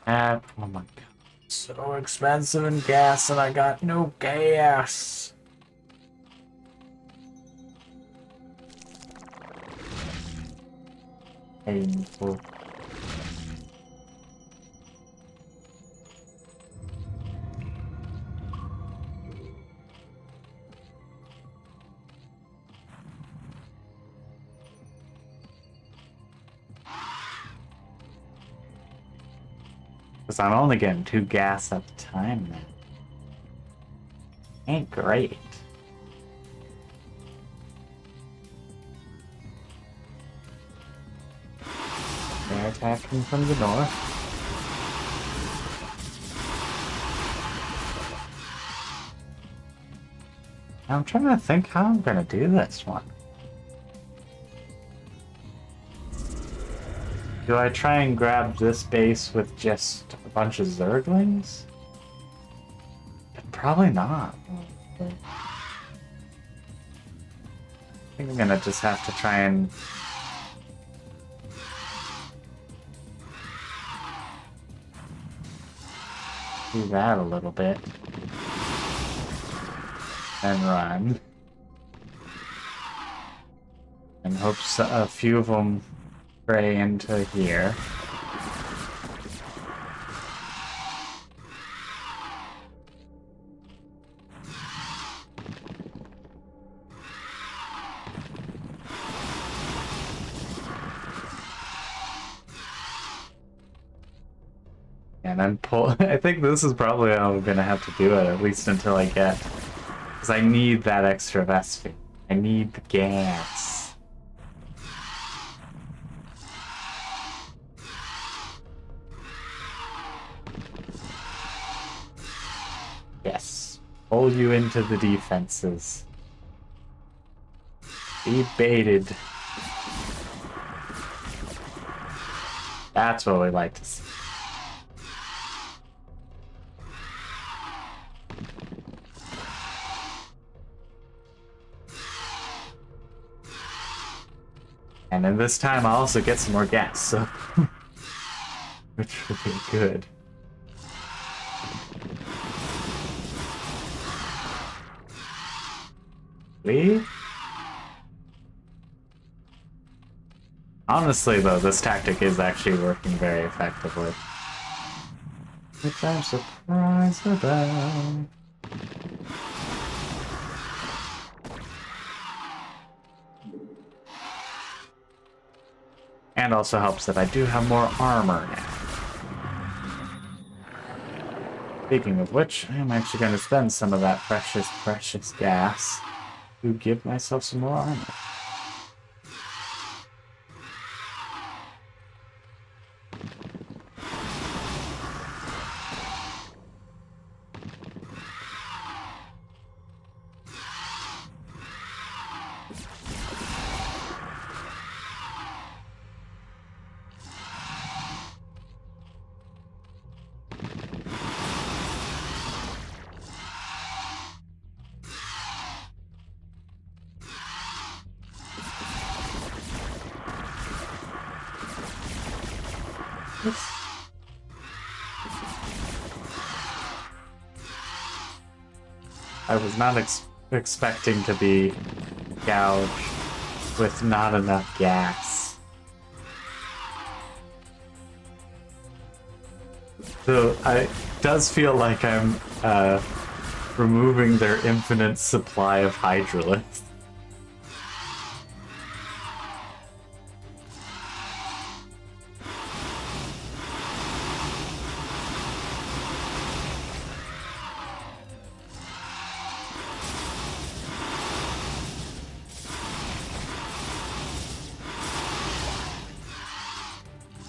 S5: Oh my God. So expensive in gas, and I got no gas. Painful. Because I'm only getting 2 gas at a time now. Ain't great. They're attacking from the north. I'm trying to think how I'm gonna do this one. Do I try and grab this base with just a bunch of Zerglings? Probably not. I think I'm gonna just have to try and do that a little bit. And run. And hope a few of them stray into here. And then pull. I think this is probably how I'm gonna have to do it, at least until I get. Because I need that extra Vespene. I need the gas. Yes. Pull you into the defenses. Be baited. That's what we like to see. And then this time I'll also get some more gas, so which would be good. Honestly, though, this tactic is actually working very effectively. which I'm surprised about. And also helps that I do have more armor now. Speaking of which, I'm actually going to spend some of that precious gas to give myself some more armor. I was not expecting to be gouged with not enough gas. So it does feel like I'm removing their infinite supply of hydrolith.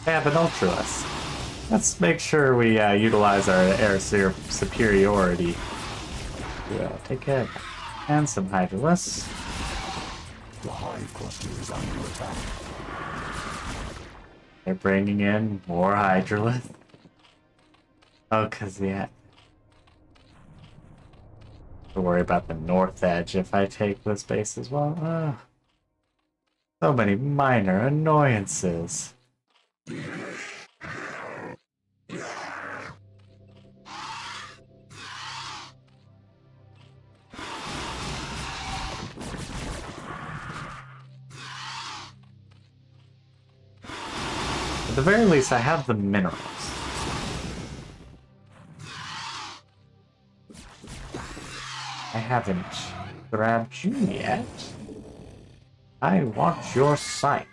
S5: I have an ultralist. Let's make sure we utilize our air superiority to take care of that. And some hydrolists.
S4: The hive cluster is under attack.
S5: They're bringing in more hydrolith. Oh, because yeah. Don't worry about the north edge if I take this base as well. So many minor annoyances. At the very least, I have the minerals. I haven't grabbed you yet. I want your sight.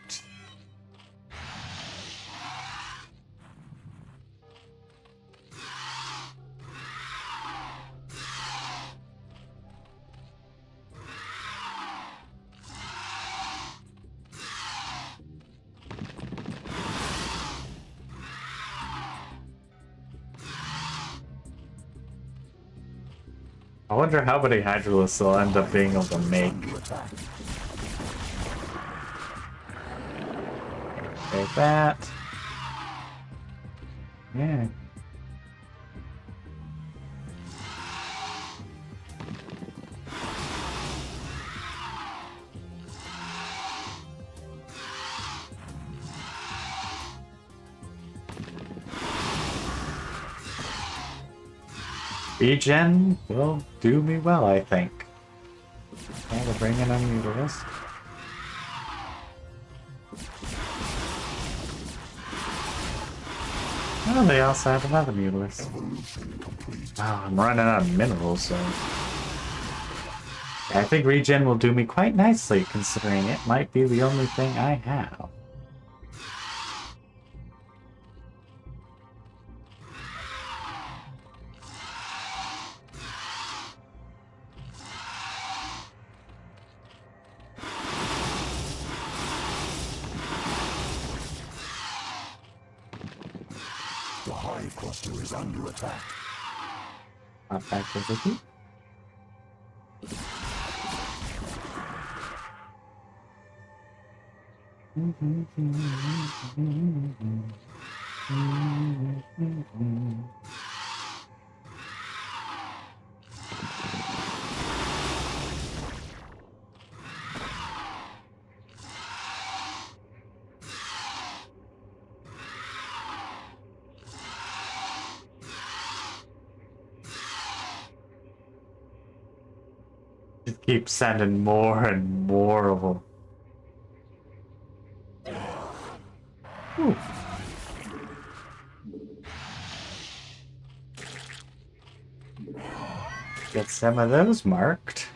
S5: I wonder how many hydrolists they'll end up being able to make. Take that. Yeah. Regen will do me well, I think. Yeah, we're bringing in Mutalisk. Oh, they also have another Mutalisk. Wow, I'm running out of minerals, so... I think regen will do me quite nicely, considering it might be the only thing I have.
S4: The hive cluster is under attack.
S5: Not back to Vicky. Just keep sending more and more of them. Ooh. Get some of those marked.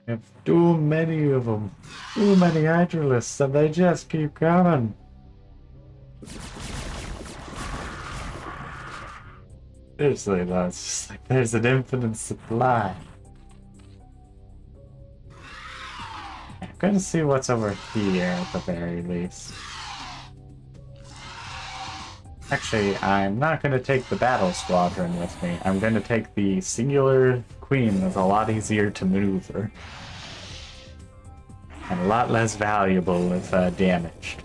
S5: Have too many of them. Too many hydralisks, and they just keep coming. Seriously, though, it's just like there's an infinite supply. I'm gonna see what's over here at the very least. Actually, I'm not gonna take the battle squadron with me. I'm gonna take the singular queen that's a lot easier to maneuver. And a lot less valuable if damaged.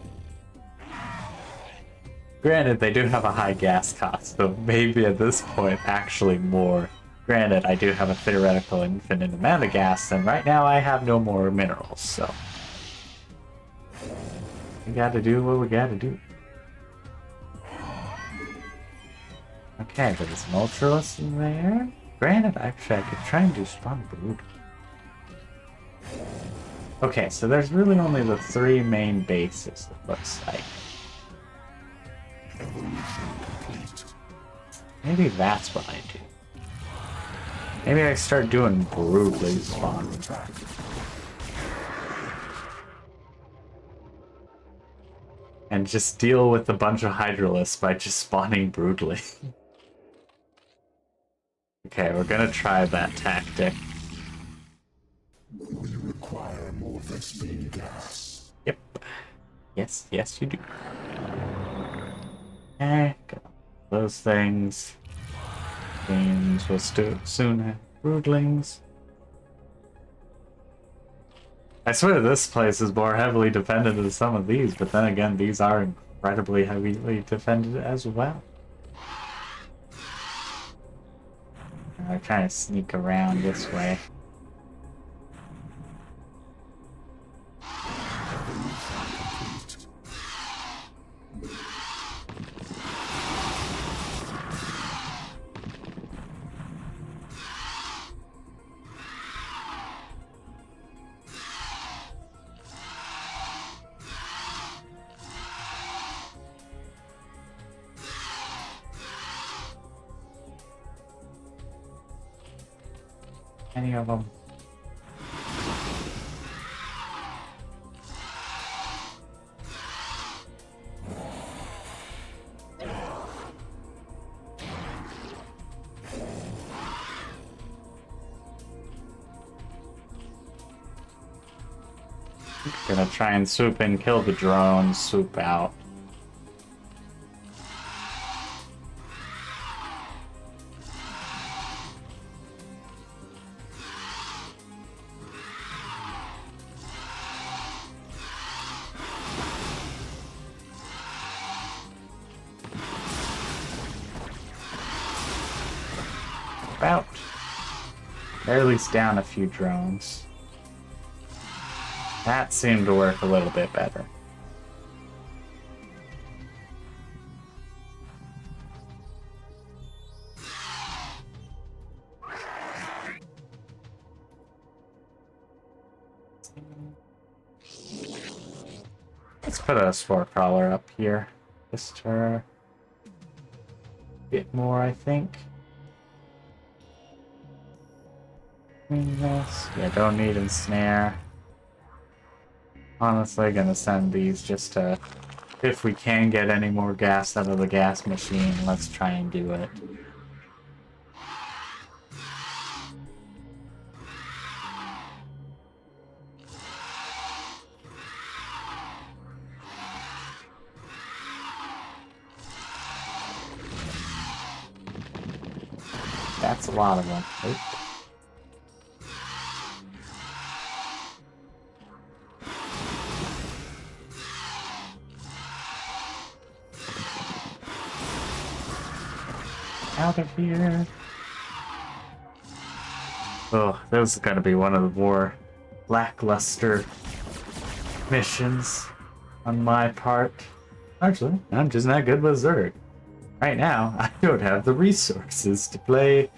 S5: Granted, they do have a high gas cost, so maybe at this point actually more. Granted, I do have a theoretical infinite amount of gas, and right now I have no more minerals, so... we gotta do what we gotta do. Okay, there's an Ultralist in there. Granted, actually, I could try and do Spawn Brood. Okay, so there's really only the 3 main bases, it looks like. Maybe that's what I do. Maybe I start doing brutally spawn. And just deal with a bunch of Hydralisks by just spawning brutally. Okay, we're gonna try that tactic.
S4: We require more Vespene gas.
S5: Yep. Yes, yes you do. Okay, got those things. Games will soon have broodlings. I swear this place is more heavily defended than some of these, but then again, these are incredibly heavily defended as well. I'm trying to sneak around this way. Any of them. Gonna try and swoop in, kill the drones, swoop out. About. Or at least down a few drones. That seemed to work a little bit better. Let's put a spore crawler up here. Just for a bit more, I think. This. Yeah, don't need ensnare. Honestly, gonna send these just to, if we can get any more gas out of the gas machine, let's try and do it. That's a lot of them. Oop. Out of here. Oh, this is gonna be one of the more lackluster missions on my part. Actually, I'm just not good with Zerg. Right now, I don't have the resources to play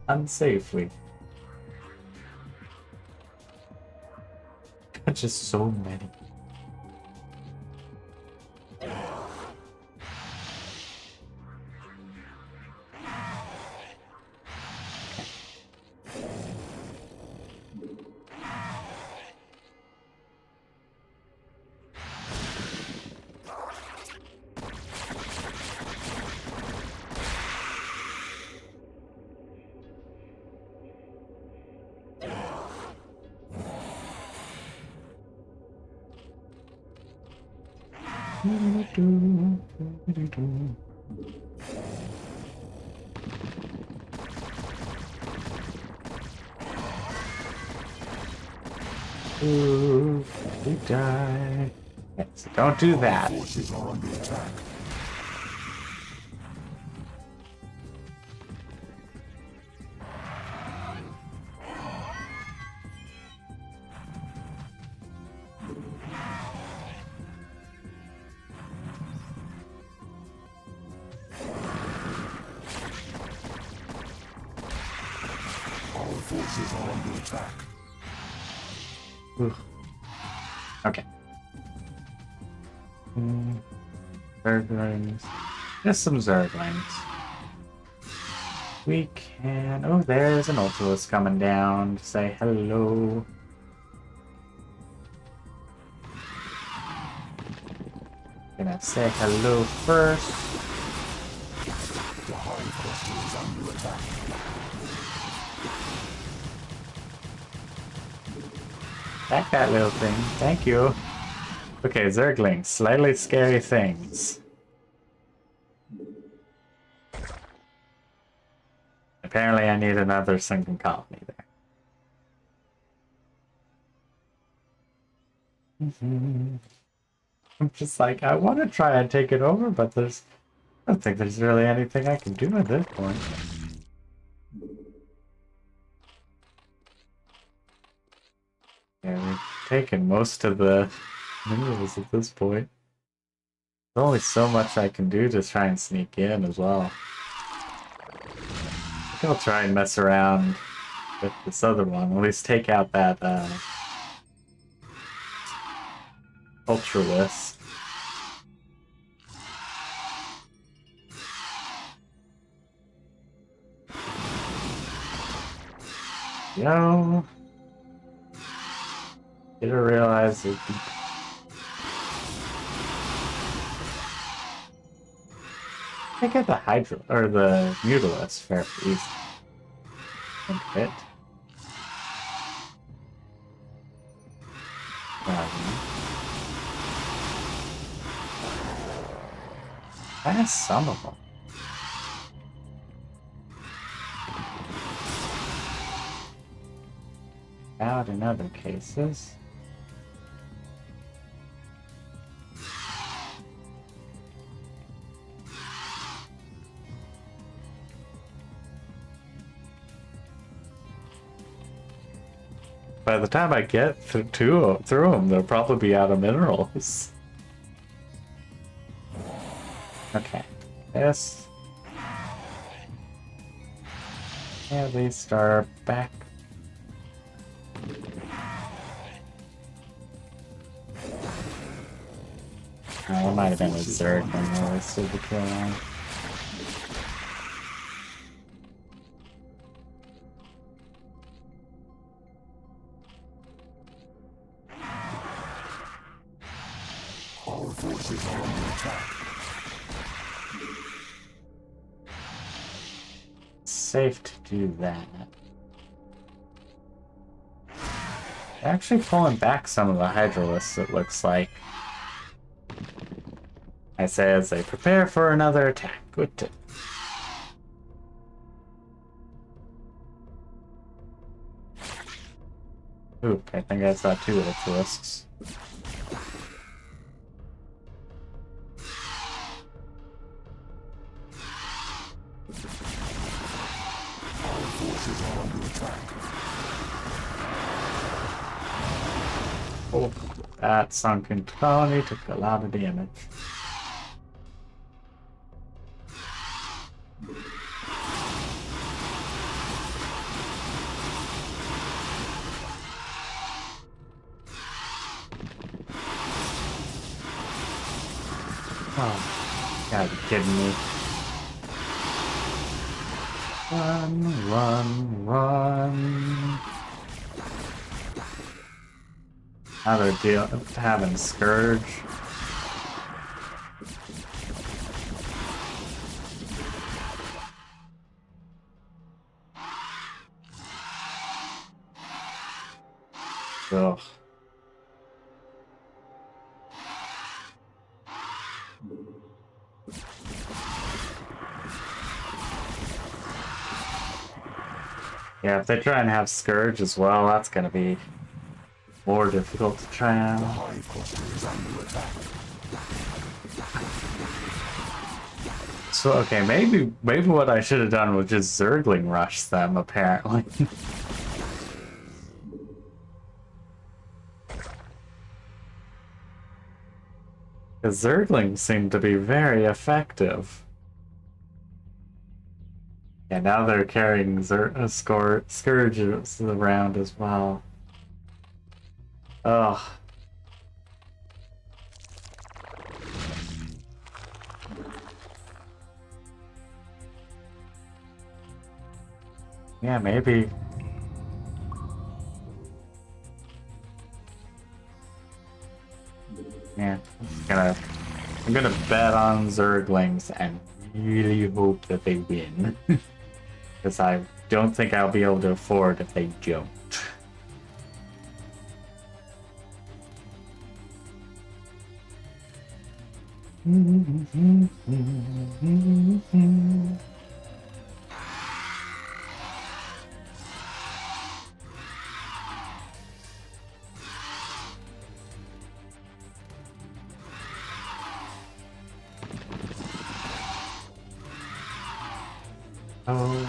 S5: unsafely. Just so many. Ooh, we die. Okay, so don't do that.
S4: Forces are under attack. Our forces are under attack.
S5: Ooh. Okay. Zerglings. Just some Zerglings. We can... Oh, there's an Ultimus coming down to say hello. Gonna say hello first.
S4: The hive cluster is under attack.
S5: Back that little thing. Thank you. Okay, Zerglings. Slightly scary things. Apparently I need another sunken colony there. I'm just like, I want to try and take it over, but I don't think there's really anything I can do at this point. Yeah, we've taken most of the minerals at this point. There's only so much I can do to try and sneak in as well. I think I'll try and mess around with this other one. At least take out that Ultralist. Yo. Didn't realize it. I get the Hydra or the Mutilus fair please. Think of it. That's some of them. Out in other cases. By the time I get through them, they'll probably be out of minerals. Okay. This. At least are back. Oh, it might have been a Zerg when they wasted the kill on.
S4: Our forces are under attack.
S5: It's safe to do that. They're actually pulling back some of the Hydralisks, it looks like. I say as they prepare for another attack. Good tip. Ooh, I think I saw two Ultralisks.
S4: Our forces are under attack.
S5: Oh, that sunken colony took a lot of damage. Oh, you gotta be kidding me. Run, run, run. Now they're having Scourge. Ugh. Yeah, if they try and have Scourge as well, that's gonna be more difficult to try and... So, okay, maybe what I should have done was just Zergling rush them, apparently. Because Zerglings seem to be very effective. Yeah, now they're carrying Scourges around as well. Ugh. Yeah, maybe. Yeah, I'm gonna bet on Zerglings and really hope that they win. Because I don't think I'll be able to afford if they don't. Oh.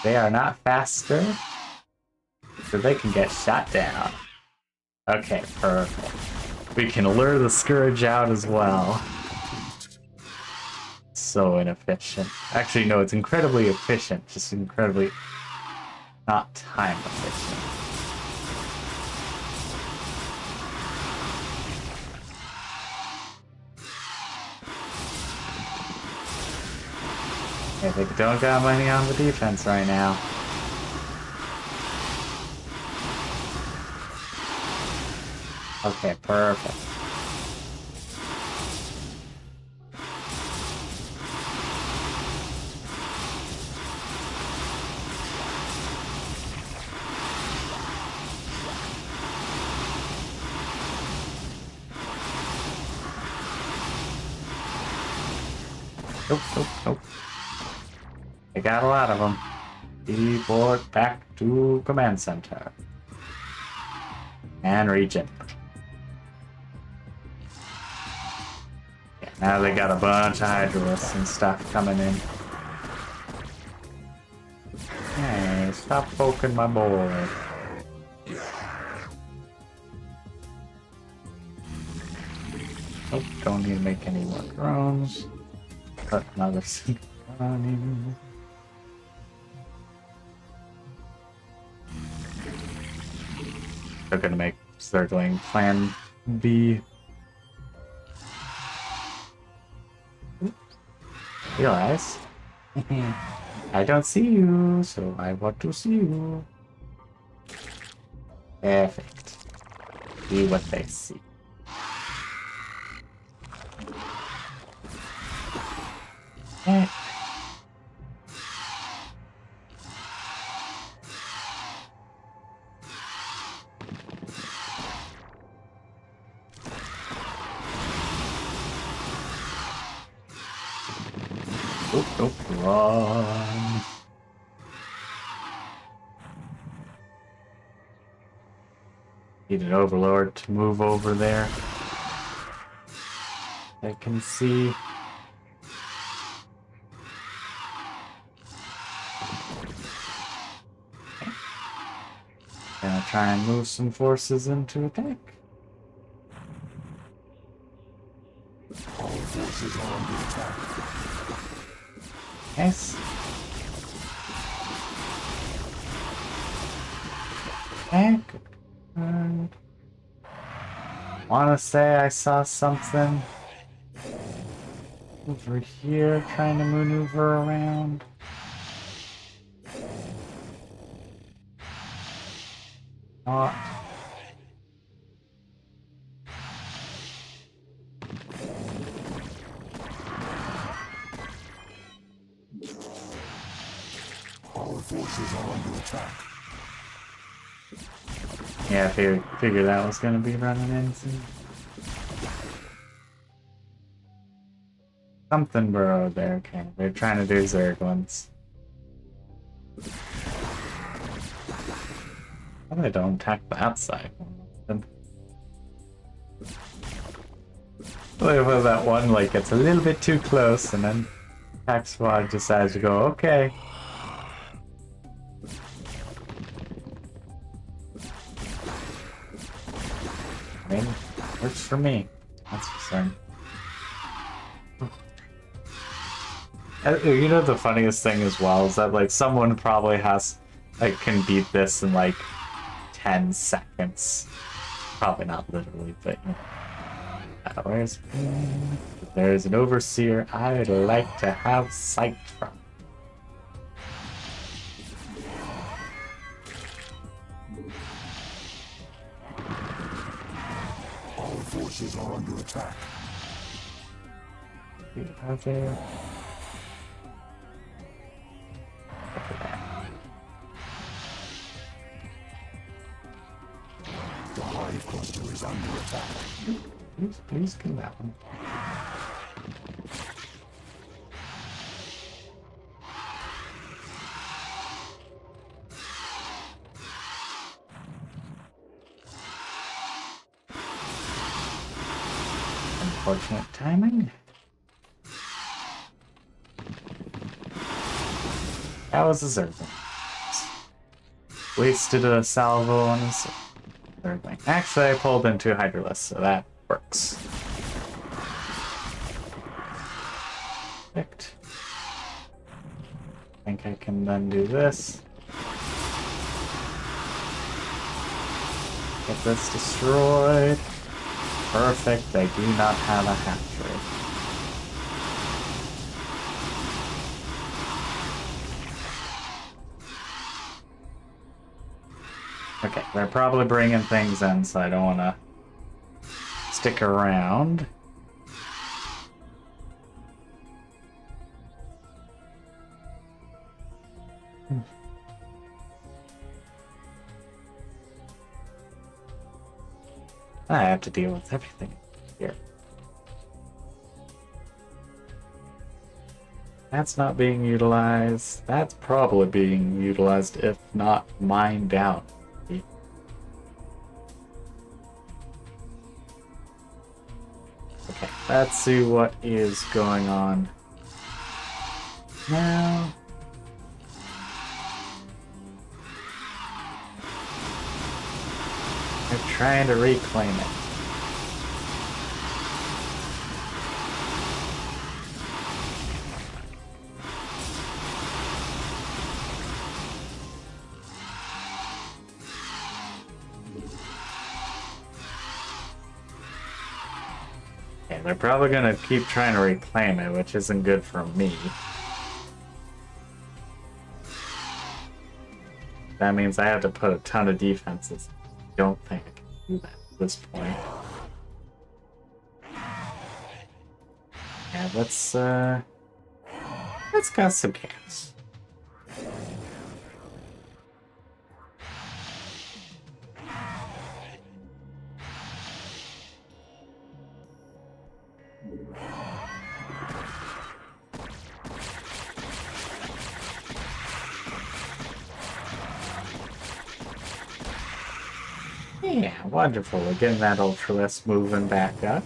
S5: They are not faster, so they can get shot down. Okay, perfect. We can lure the Scourge out as well. So inefficient. Actually, no, it's incredibly efficient, just incredibly not time efficient. Yeah, they don't got money on the defense right now. Okay, perfect. Nope, nope, nope. I got a lot of them. Report back to command center. And region. Yeah, now they got a bunch of Hydralisks and stuff coming in. Hey, stop poking my boy. Nope, don't need to make any more drones. But another single running. They're gonna make Zergling Plan B. Realize I don't see you, so I want to see you. Perfect. See what they see. Eh. Nope, run. Need an overlord to move over there. I can see. Okay. Gonna try and move some forces into attack.
S4: All forces are under attack.
S5: Nice. Okay, good. Wanna say I saw something over here trying to maneuver around. Not.
S4: Our forces are under attack.
S5: Yeah, I figured that was gonna be running into something burrowed there. Okay, they're trying to do Zerg ones. Why they don't attack that side? Well, that one like gets a little bit too close, and then attack squad decides to go, okay. I mean, works for me. That's for certain. You know, the funniest thing as well is that like someone probably can beat this in like 10 seconds. Probably not literally, but you know. Where's there's an overseer I'd like to have sight from.
S4: Our forces are under attack.
S5: Out there.
S4: The hive cluster is under attack.
S5: Please kill that one. Unfortunate timing. That was a Zerg. Wasted a salvo on a Zerg. Actually, I pulled in 2 Hydralisks, so that works. Perfect. I think I can then do this. Get this destroyed. Perfect, I do not have a hatchery. Okay, they're probably bringing things in, so I don't want to stick around. I have to deal with everything here. That's not being utilized. That's probably being utilized, if not mined out. Okay, let's see what is going on now. They're trying to reclaim it. Okay, they're probably gonna keep trying to reclaim it, which isn't good for me. That means I have to put a ton of defenses. Don't think I can do that at this point. Yeah, let's got some gas. Yeah, wonderful. We're getting that Ultralisk moving back up.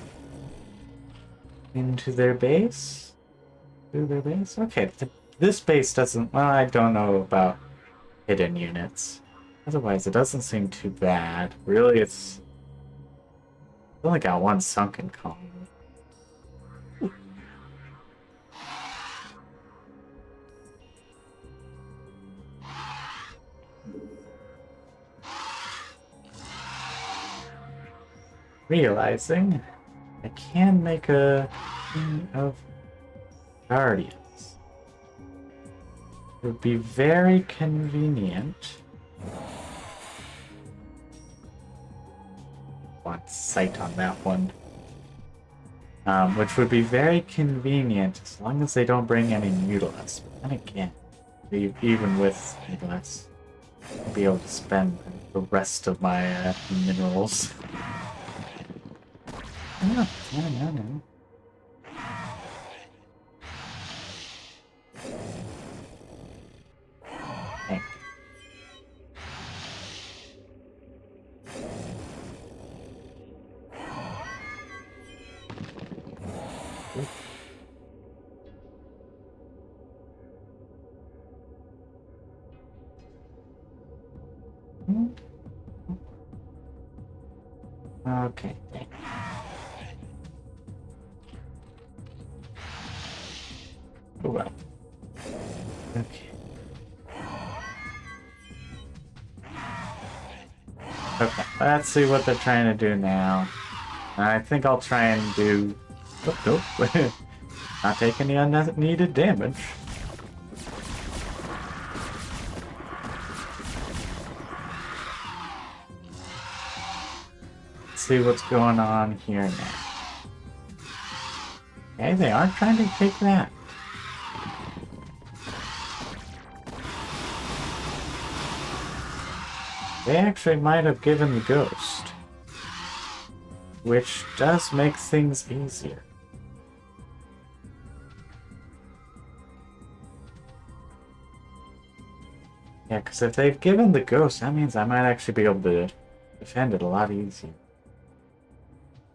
S5: Into their base. To their base? Okay, this base doesn't... Well, I don't know about hidden units. Otherwise, it doesn't seem too bad. Really, it's only got one sunken colony. Realizing I can make a team of guardians. It would be very convenient. Want sight on that one. Which would be very convenient as long as they don't bring any mutilas. But then again, even with mutilas, I'll be able to spend the rest of my minerals. No. Okay. Okay. Oh well. Okay. Okay, let's see what they're trying to do now. I think I'll try and do... Oh, nope. Not take any unneeded damage. Let's see what's going on here now. Okay, they are trying to take that. They actually might have given the ghost, which does make things easier. Yeah, because if they've given the ghost, that means I might actually be able to defend it a lot easier.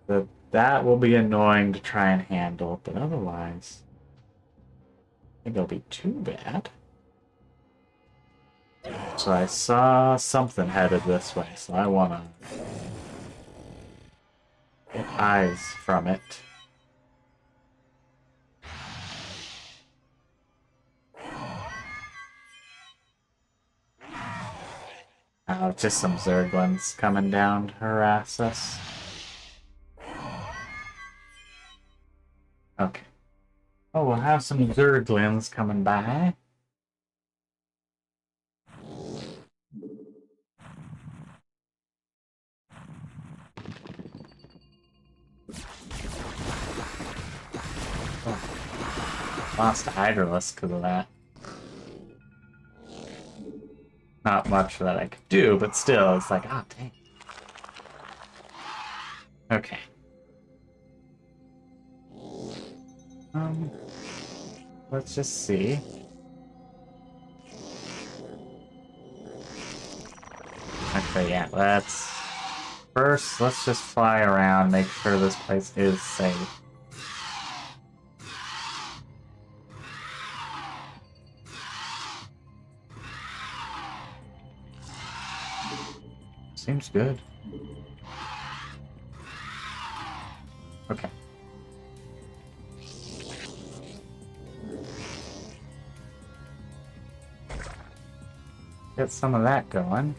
S5: But that will be annoying to try and handle, but otherwise, I think it'll be too bad. So I saw something headed this way, so I want to get eyes from it. Oh, just some Zerglings coming down to harass us. Okay. Oh, we'll have some Zerglings coming by. Lost a Hydralisk because of that. Not much that I could do, but still, it's like, ah, dang. Okay. Let's just see. Okay, yeah, let's just fly around, make sure this place is safe. Seems good. Okay. Get some of that going.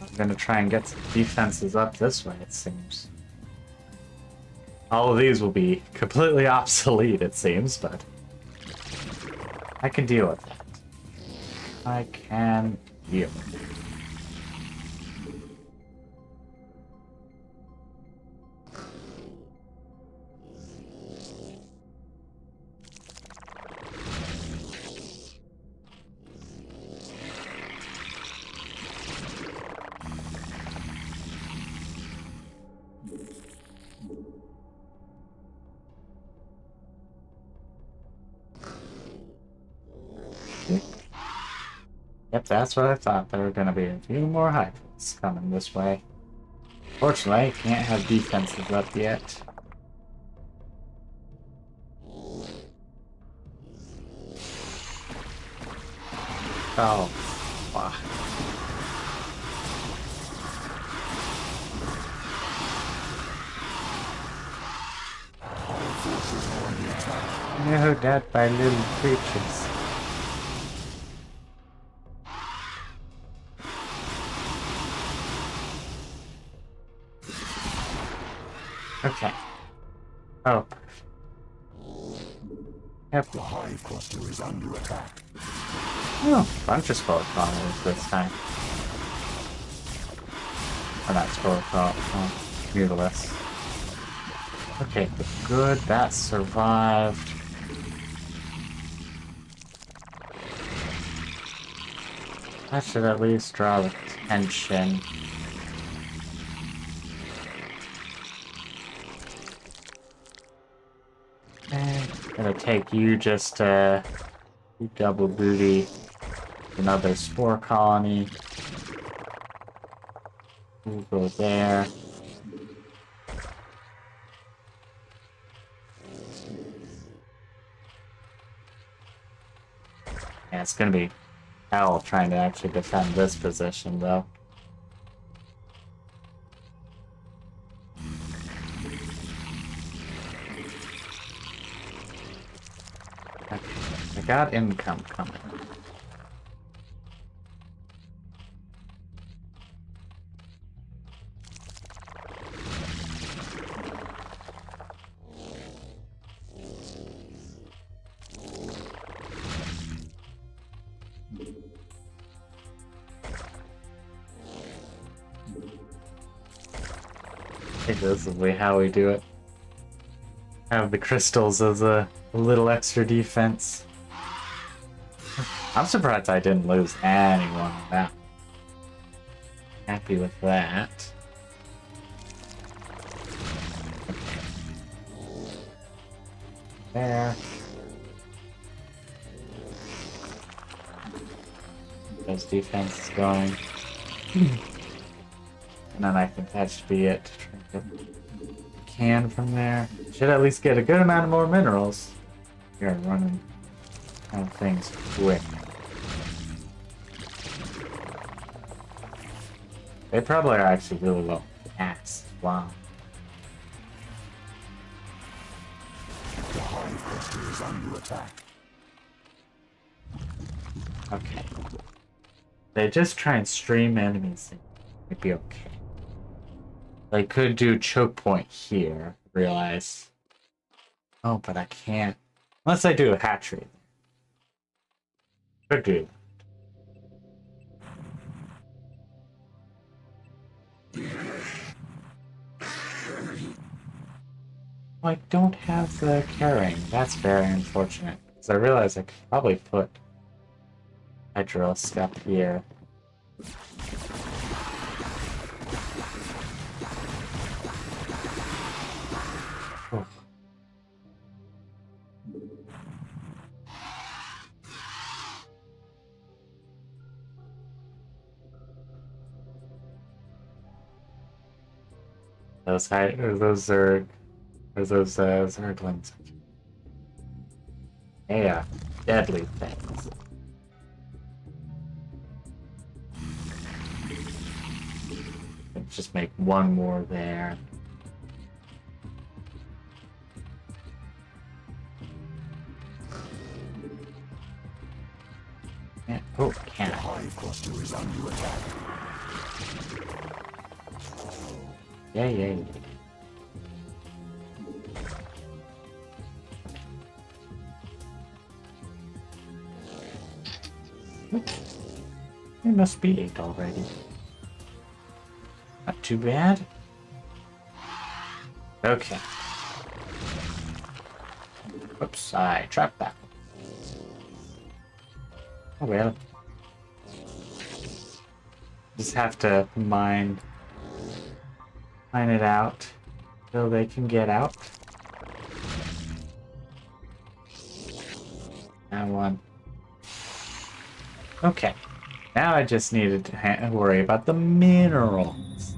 S5: I'm gonna try and get some defenses up this way, it seems. All of these will be completely obsolete, it seems, but I can deal with that. I can deal with it. see. Yep, that's what I thought. There were gonna be a few more hydras coming this way. Fortunately, I can't have defenses up yet. Oh, fuck. No, not by little creatures. Okay. Oh. Yep.
S4: The hive cluster is under attack.
S5: Oh, bunch of spell colonies this time. Or not spell colonies, mutalisk. Okay, good, that survived. That should at least draw attention. And gonna take you just to double booty another spore colony. We'll go there. Yeah, it's gonna be hell trying to actually defend this position, though. Okay, I got income coming. I think this is how we do it. Have the crystals as a little extra defense. I'm surprised I didn't lose anyone on that. Happy with that. There. Those defenses going. And then I think that should be it. Try to get can from there. Should at least get a good amount of more minerals. Here, running out of things quick. They probably are actually really low. Gas. Wow.
S4: The hive cluster is under attack.
S5: Okay. They just try and stream enemies. It'd be okay. They could do choke point here, realize. Oh, but I can't. Unless I do a hatchery. Could do. I don't have the carrying. That's very unfortunate. Because I realize I could probably put Hydrosk up here. Oh. Those Zerg, or those Zerglings. Yeah, deadly things. Let's just make one more there. Yeah. Oh, can't.
S4: The hive cluster is under attack.
S5: Yeah, yeah, yeah. It must be 8 already. Not too bad. Okay. Oops, I trapped that. Oh well. Just have to mine it out till they can get out. That one. Okay. Now I just needed to worry about the minerals.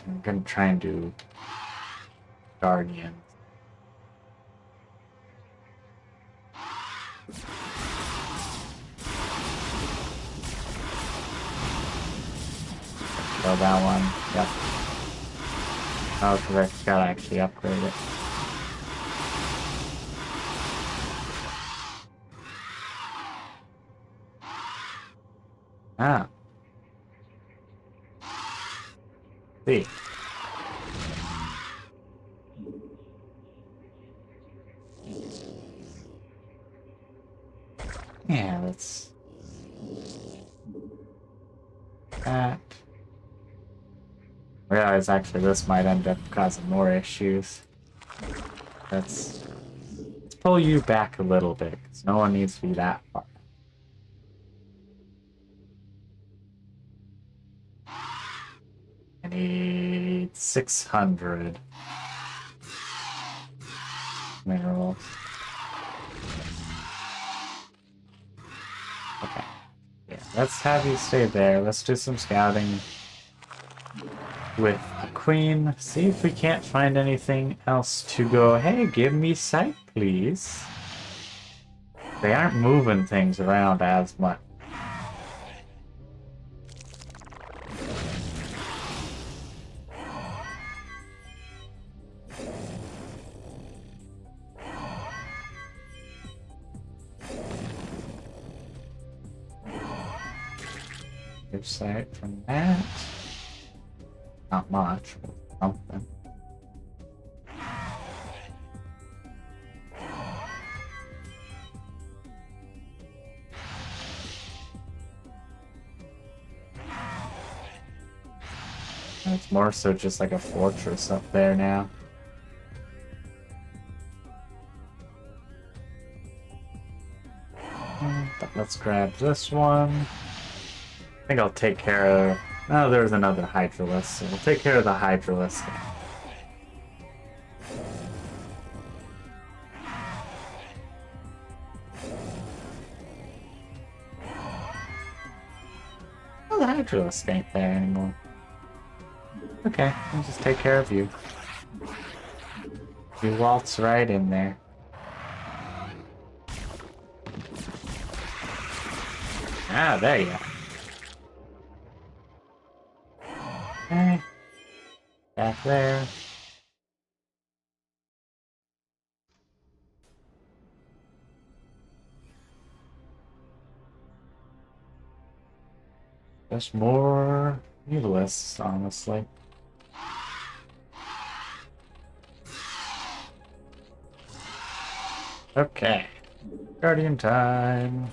S5: I'm gonna try and do Guardians. Kill that one. Yep. Oh, because I gotta actually upgrade it. Ah. See. Yeah, let's... That. Realize actually this might end up causing more issues. Let's pull you back a little bit, because no one needs to be that far. I need 600 minerals. Okay. Yeah, let's have you stay there. Let's do some scouting with a queen. See if we can't find anything else to go, hey, give me sight, please. They aren't moving things around as much. Give sight from that. Not much, but something. It's more so just like a fortress up there now. But let's grab this one. I think I'll take care of... Oh, there's another Hydralisk, so we'll take care of the Hydralisk. Oh, the Hydralisk ain't there anymore. Okay, I'll just take care of you. You waltz right in there. Ah, there you go. Okay. Back there. Just more mutalisks, honestly. Okay. Guardian time.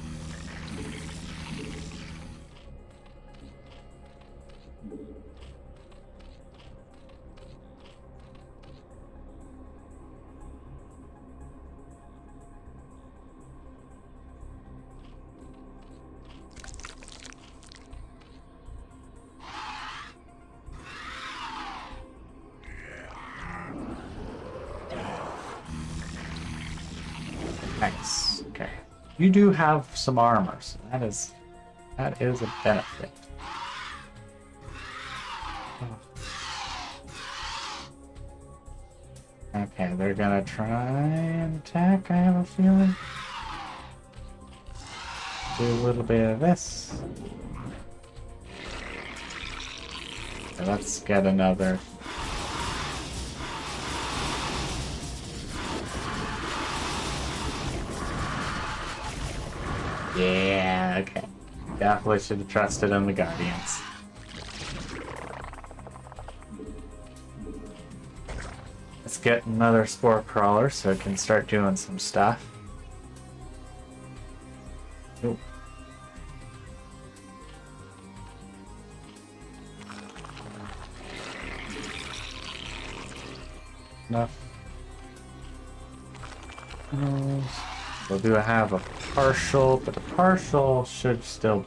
S5: Nice. Okay. You do have some armor, so that is a benefit. Okay, they're gonna try and attack, I have a feeling. Do a little bit of this. Okay, let's get another. Yeah, okay. Definitely should have trusted in the Guardians. Let's get another Spore Crawler so it can start doing some stuff. Ooh. Enough. So do I have a partial? But a partial should still...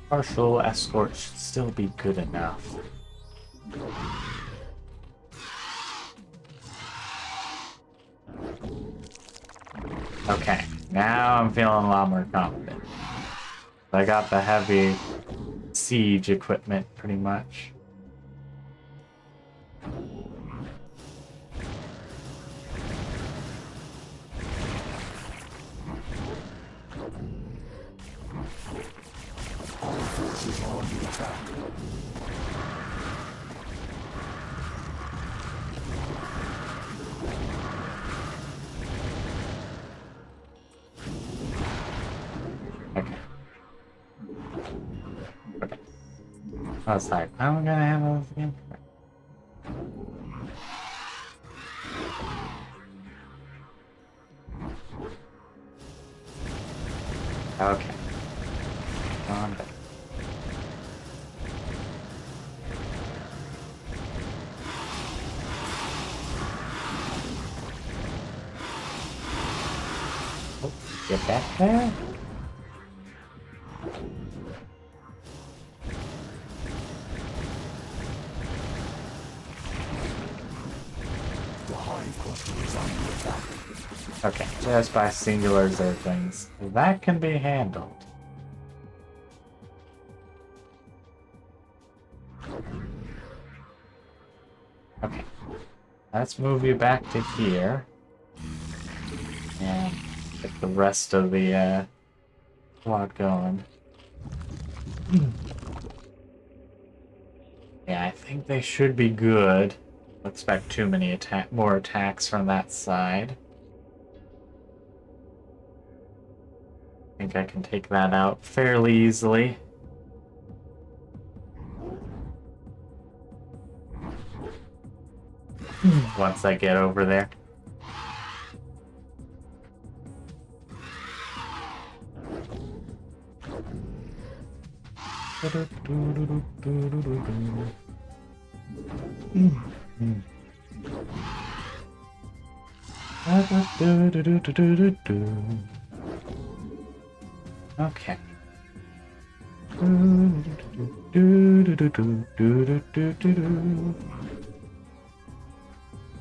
S5: Partial escort should still be good enough. Okay, now I'm feeling a lot more confident. I got the heavy siege equipment pretty much.
S4: Forces are under attack.
S5: Okay. Okay. Oh, sorry. How am I gonna handle this again? Okay. On back. Oh, get back there. Okay, just by singular Zerglings. That can be handled. Okay. Let's move you back to here. And get the rest of the squad going. Yeah, I think they should be good. Don't expect too many more attacks from that side. I think I can take that out fairly easily. Once I get over there. Okay.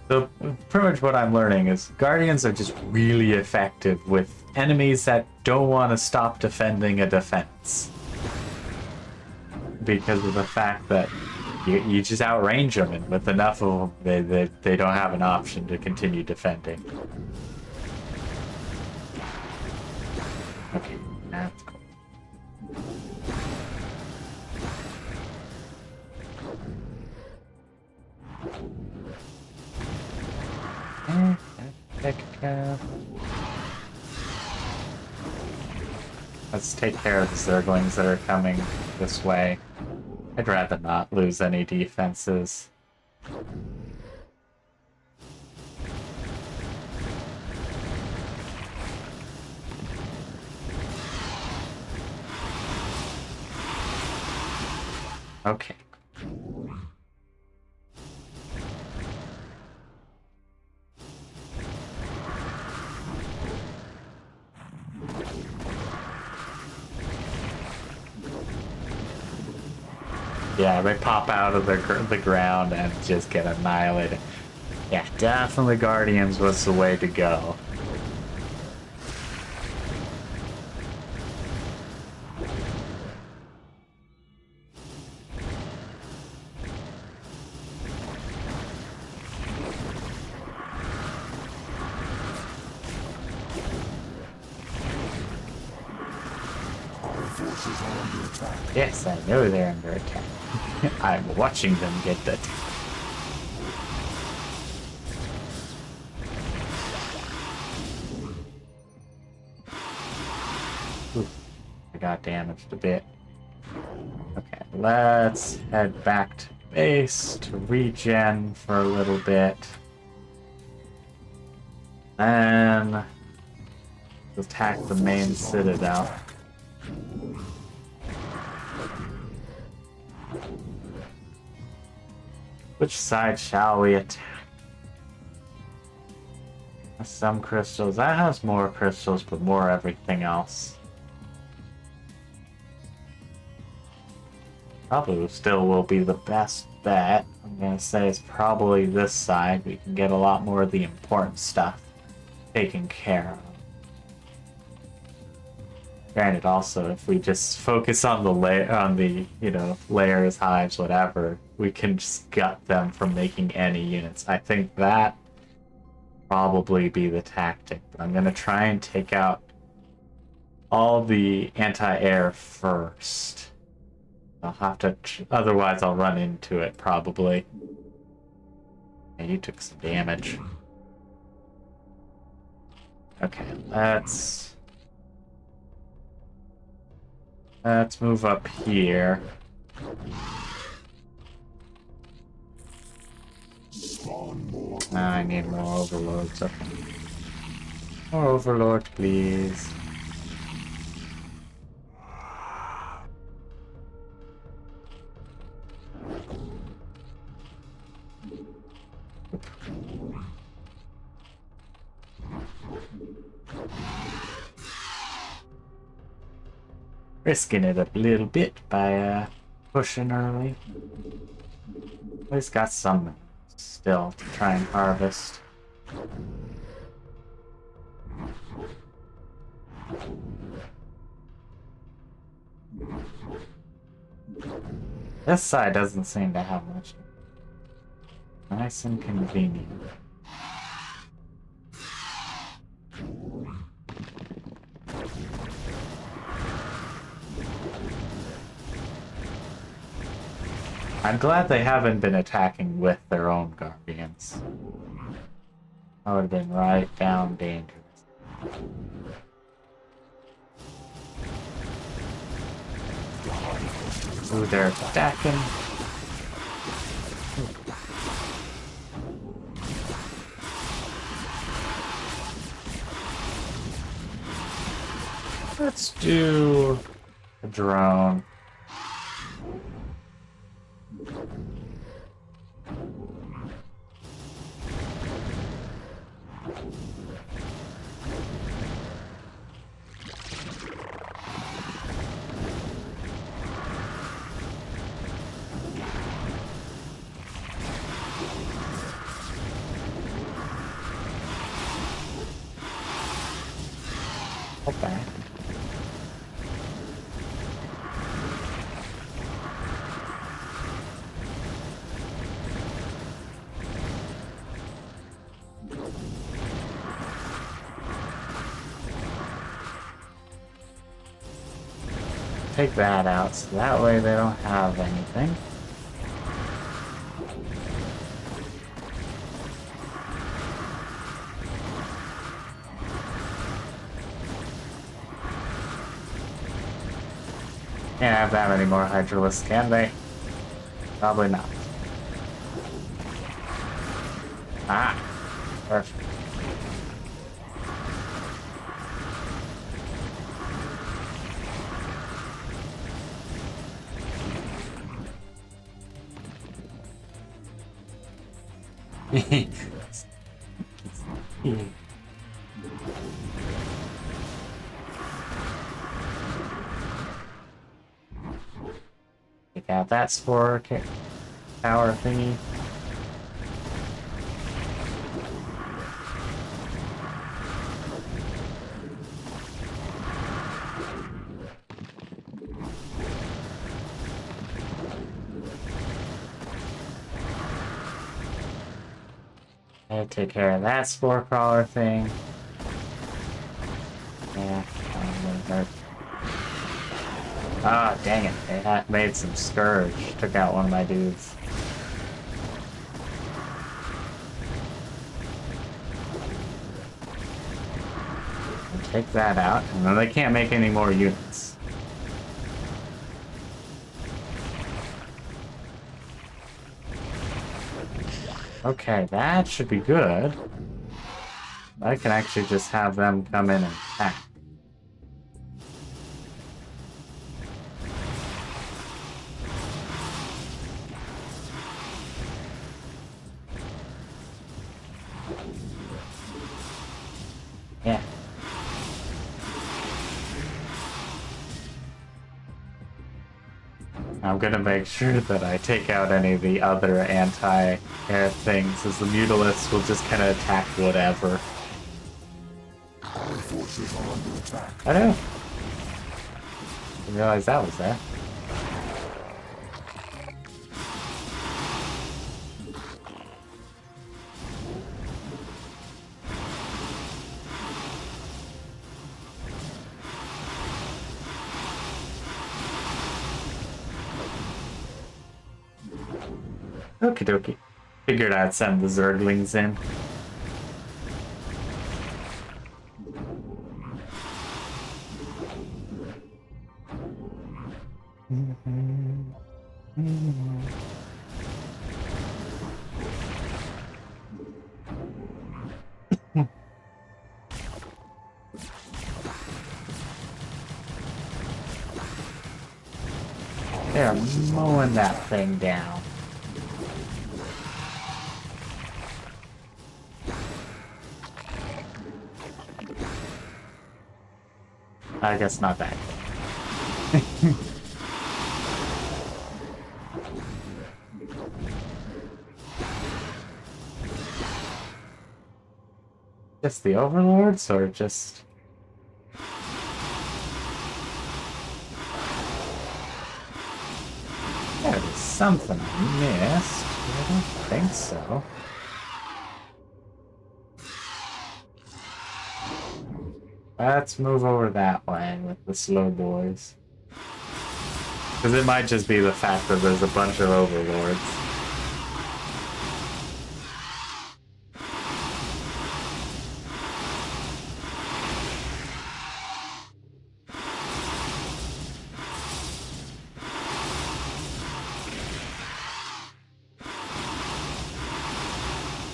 S5: So pretty much what I'm learning is Guardians are just really effective with enemies that don't want to stop defending a defense. Because of the fact that you just outrange them, and with enough of them, they don't have an option to continue defending. Okay, that's cool. Let's take care of the Zerglings that are coming this way. I'd rather not lose any defenses. Okay. Yeah, they pop out of the ground and just get annihilated. Yeah, definitely Guardians was the way to go. Yes, I know they're under attack. I'm watching them get the attack. Ooh, I got damaged a bit. Okay, let's head back to base to regen for a little bit. And attack the main citadel. Which side shall we attack? Some crystals. That has more crystals, but more everything else. Probably still will be the best bet. I'm gonna say it's probably this side. We can get a lot more of the important stuff taken care of. Granted, also, if we just focus on the layers, hives, whatever, we can just gut them from making any units. I think that probably be the tactic, but I'm gonna try and take out all the anti-air first. I'll have to, otherwise I'll run into it probably. Yeah, you took some damage. Okay, let's move up here. I need more overlords. Okay. More overlord, please. Risking it a little bit by pushing early. At least got some still to try and harvest. This side doesn't seem to have much. Nice and convenient. I'm glad they haven't been attacking with their own guardians. That would have been right down dangerous. Ooh, they're attacking. Let's do a drone. Okay. Take that out, so that way they don't have anything. Can't have that many more Hydralisks, can they? Probably not. Ah, perfect. Take out that spore tower thingy. I'll take care of that spore crawler thing. Yeah, hurt. Ah, dang it. They had made some Scourge. Took out one of my dudes. I'll take that out, and then they can't make any more units. Okay, that should be good. I can actually just have them come in and attack. Yeah. I'm gonna make sure that I take out any of the other anti-air things, as the Mutalisks will just kind of attack whatever.
S4: Our forces are under attack.
S5: I know. Didn't realize that was there. Okie dokie. Figured I'd send the Zerglings in. They're mowing that thing down. I guess not that. Just the overlords, or just... There's something I missed. I don't think so. Let's move over that way with the slow boys. Because it might just be the fact that there's a bunch of overlords.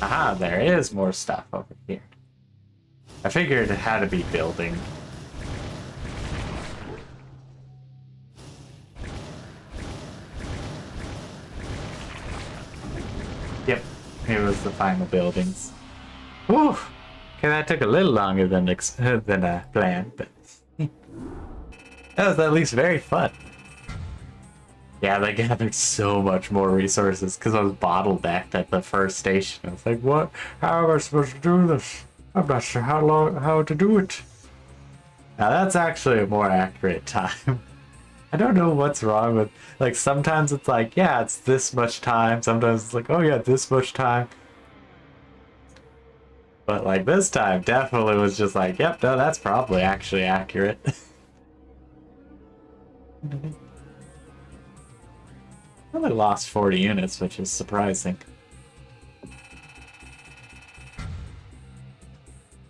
S5: Aha, there is more stuff over here. I figured it had to be building. Yep, here was the final buildings. Whew! Okay, that took a little longer than I planned, but that was at least very fun. Yeah, they gathered so much more resources because I was bottlenecked at the first station. I was like, what? How am I supposed to do this? I'm not sure how to do it. Now that's actually a more accurate time. I don't know what's wrong with, like, sometimes it's like, yeah, it's this much time. Sometimes it's like, oh yeah, this much time. But like this time, definitely was just like, yep, no, that's probably actually accurate. Only lost 40 units, which is surprising.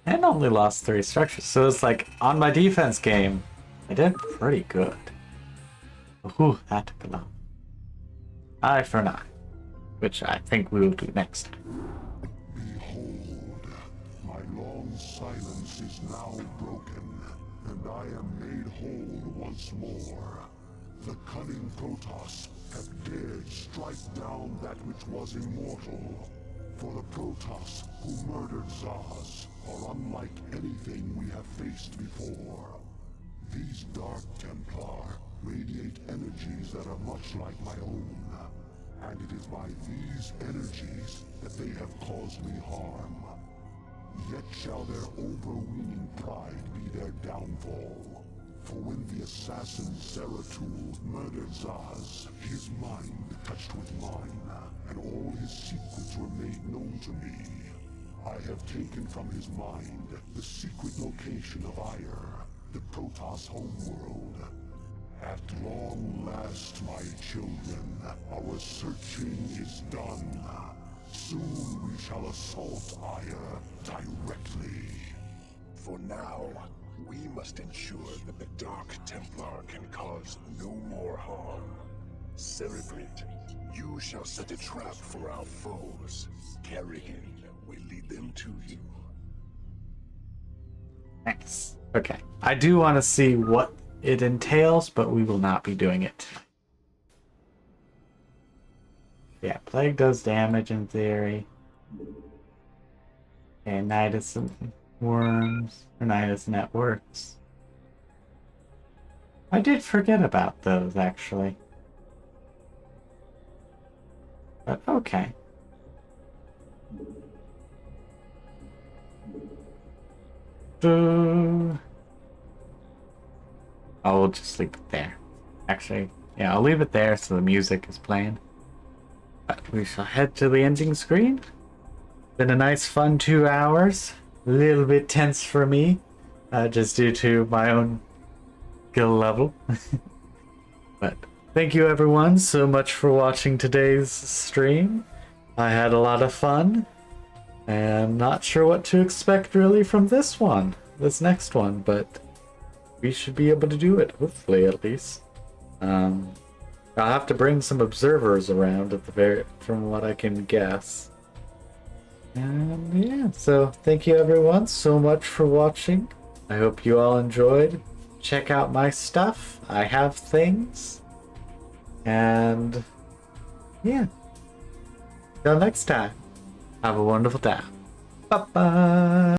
S5: And only lost 3 structures, so it's like, on my defense game, I did pretty good. Ooh, that took a long. Eye for an eye, which I think we will do next.
S3: Behold, my long silence is now broken, and I am made whole once more. The cunning Protoss have dared strike down that which was immortal. For the Protoss who murdered Zaz are unlike anything we have faced before. These Dark Templar radiate energies that are much like my own, and it is by these energies that they have caused me harm. Yet shall their overweening pride be their downfall. For when the assassin Zeratul murdered Zaz, his mind touched with mine, and all his secrets were made known to me. I have taken from his mind the secret location of Ire, the Protoss homeworld. At long last, my children, our searching is done. Soon we shall assault Ire directly.
S4: For now, we must ensure that the Dark Templar can cause no more harm. Cerebrate, you shall set a trap for our foes. Kerrigan will lead them to you.
S5: Nice. Okay. I do want to see what it entails, but we will not be doing it. Yeah, Plague does damage in theory. And Nidus and Worms, or Nidus Networks. I did forget about those, actually. But okay. I'll just leave it there. Actually, yeah, I'll leave it there so the music is playing. But we shall head to the ending screen. Been a nice fun 2 hours. A little bit tense for me, just due to my own skill level. But thank you everyone so much for watching today's stream. I had a lot of fun. And not sure what to expect really from this next one, but we should be able to do it, hopefully at least. I'll have to bring some observers around from what I can guess. And yeah, so thank you everyone so much for watching. I hope you all enjoyed. Check out my stuff. I have things. And yeah. Till next time. Have a wonderful time. Bye-bye.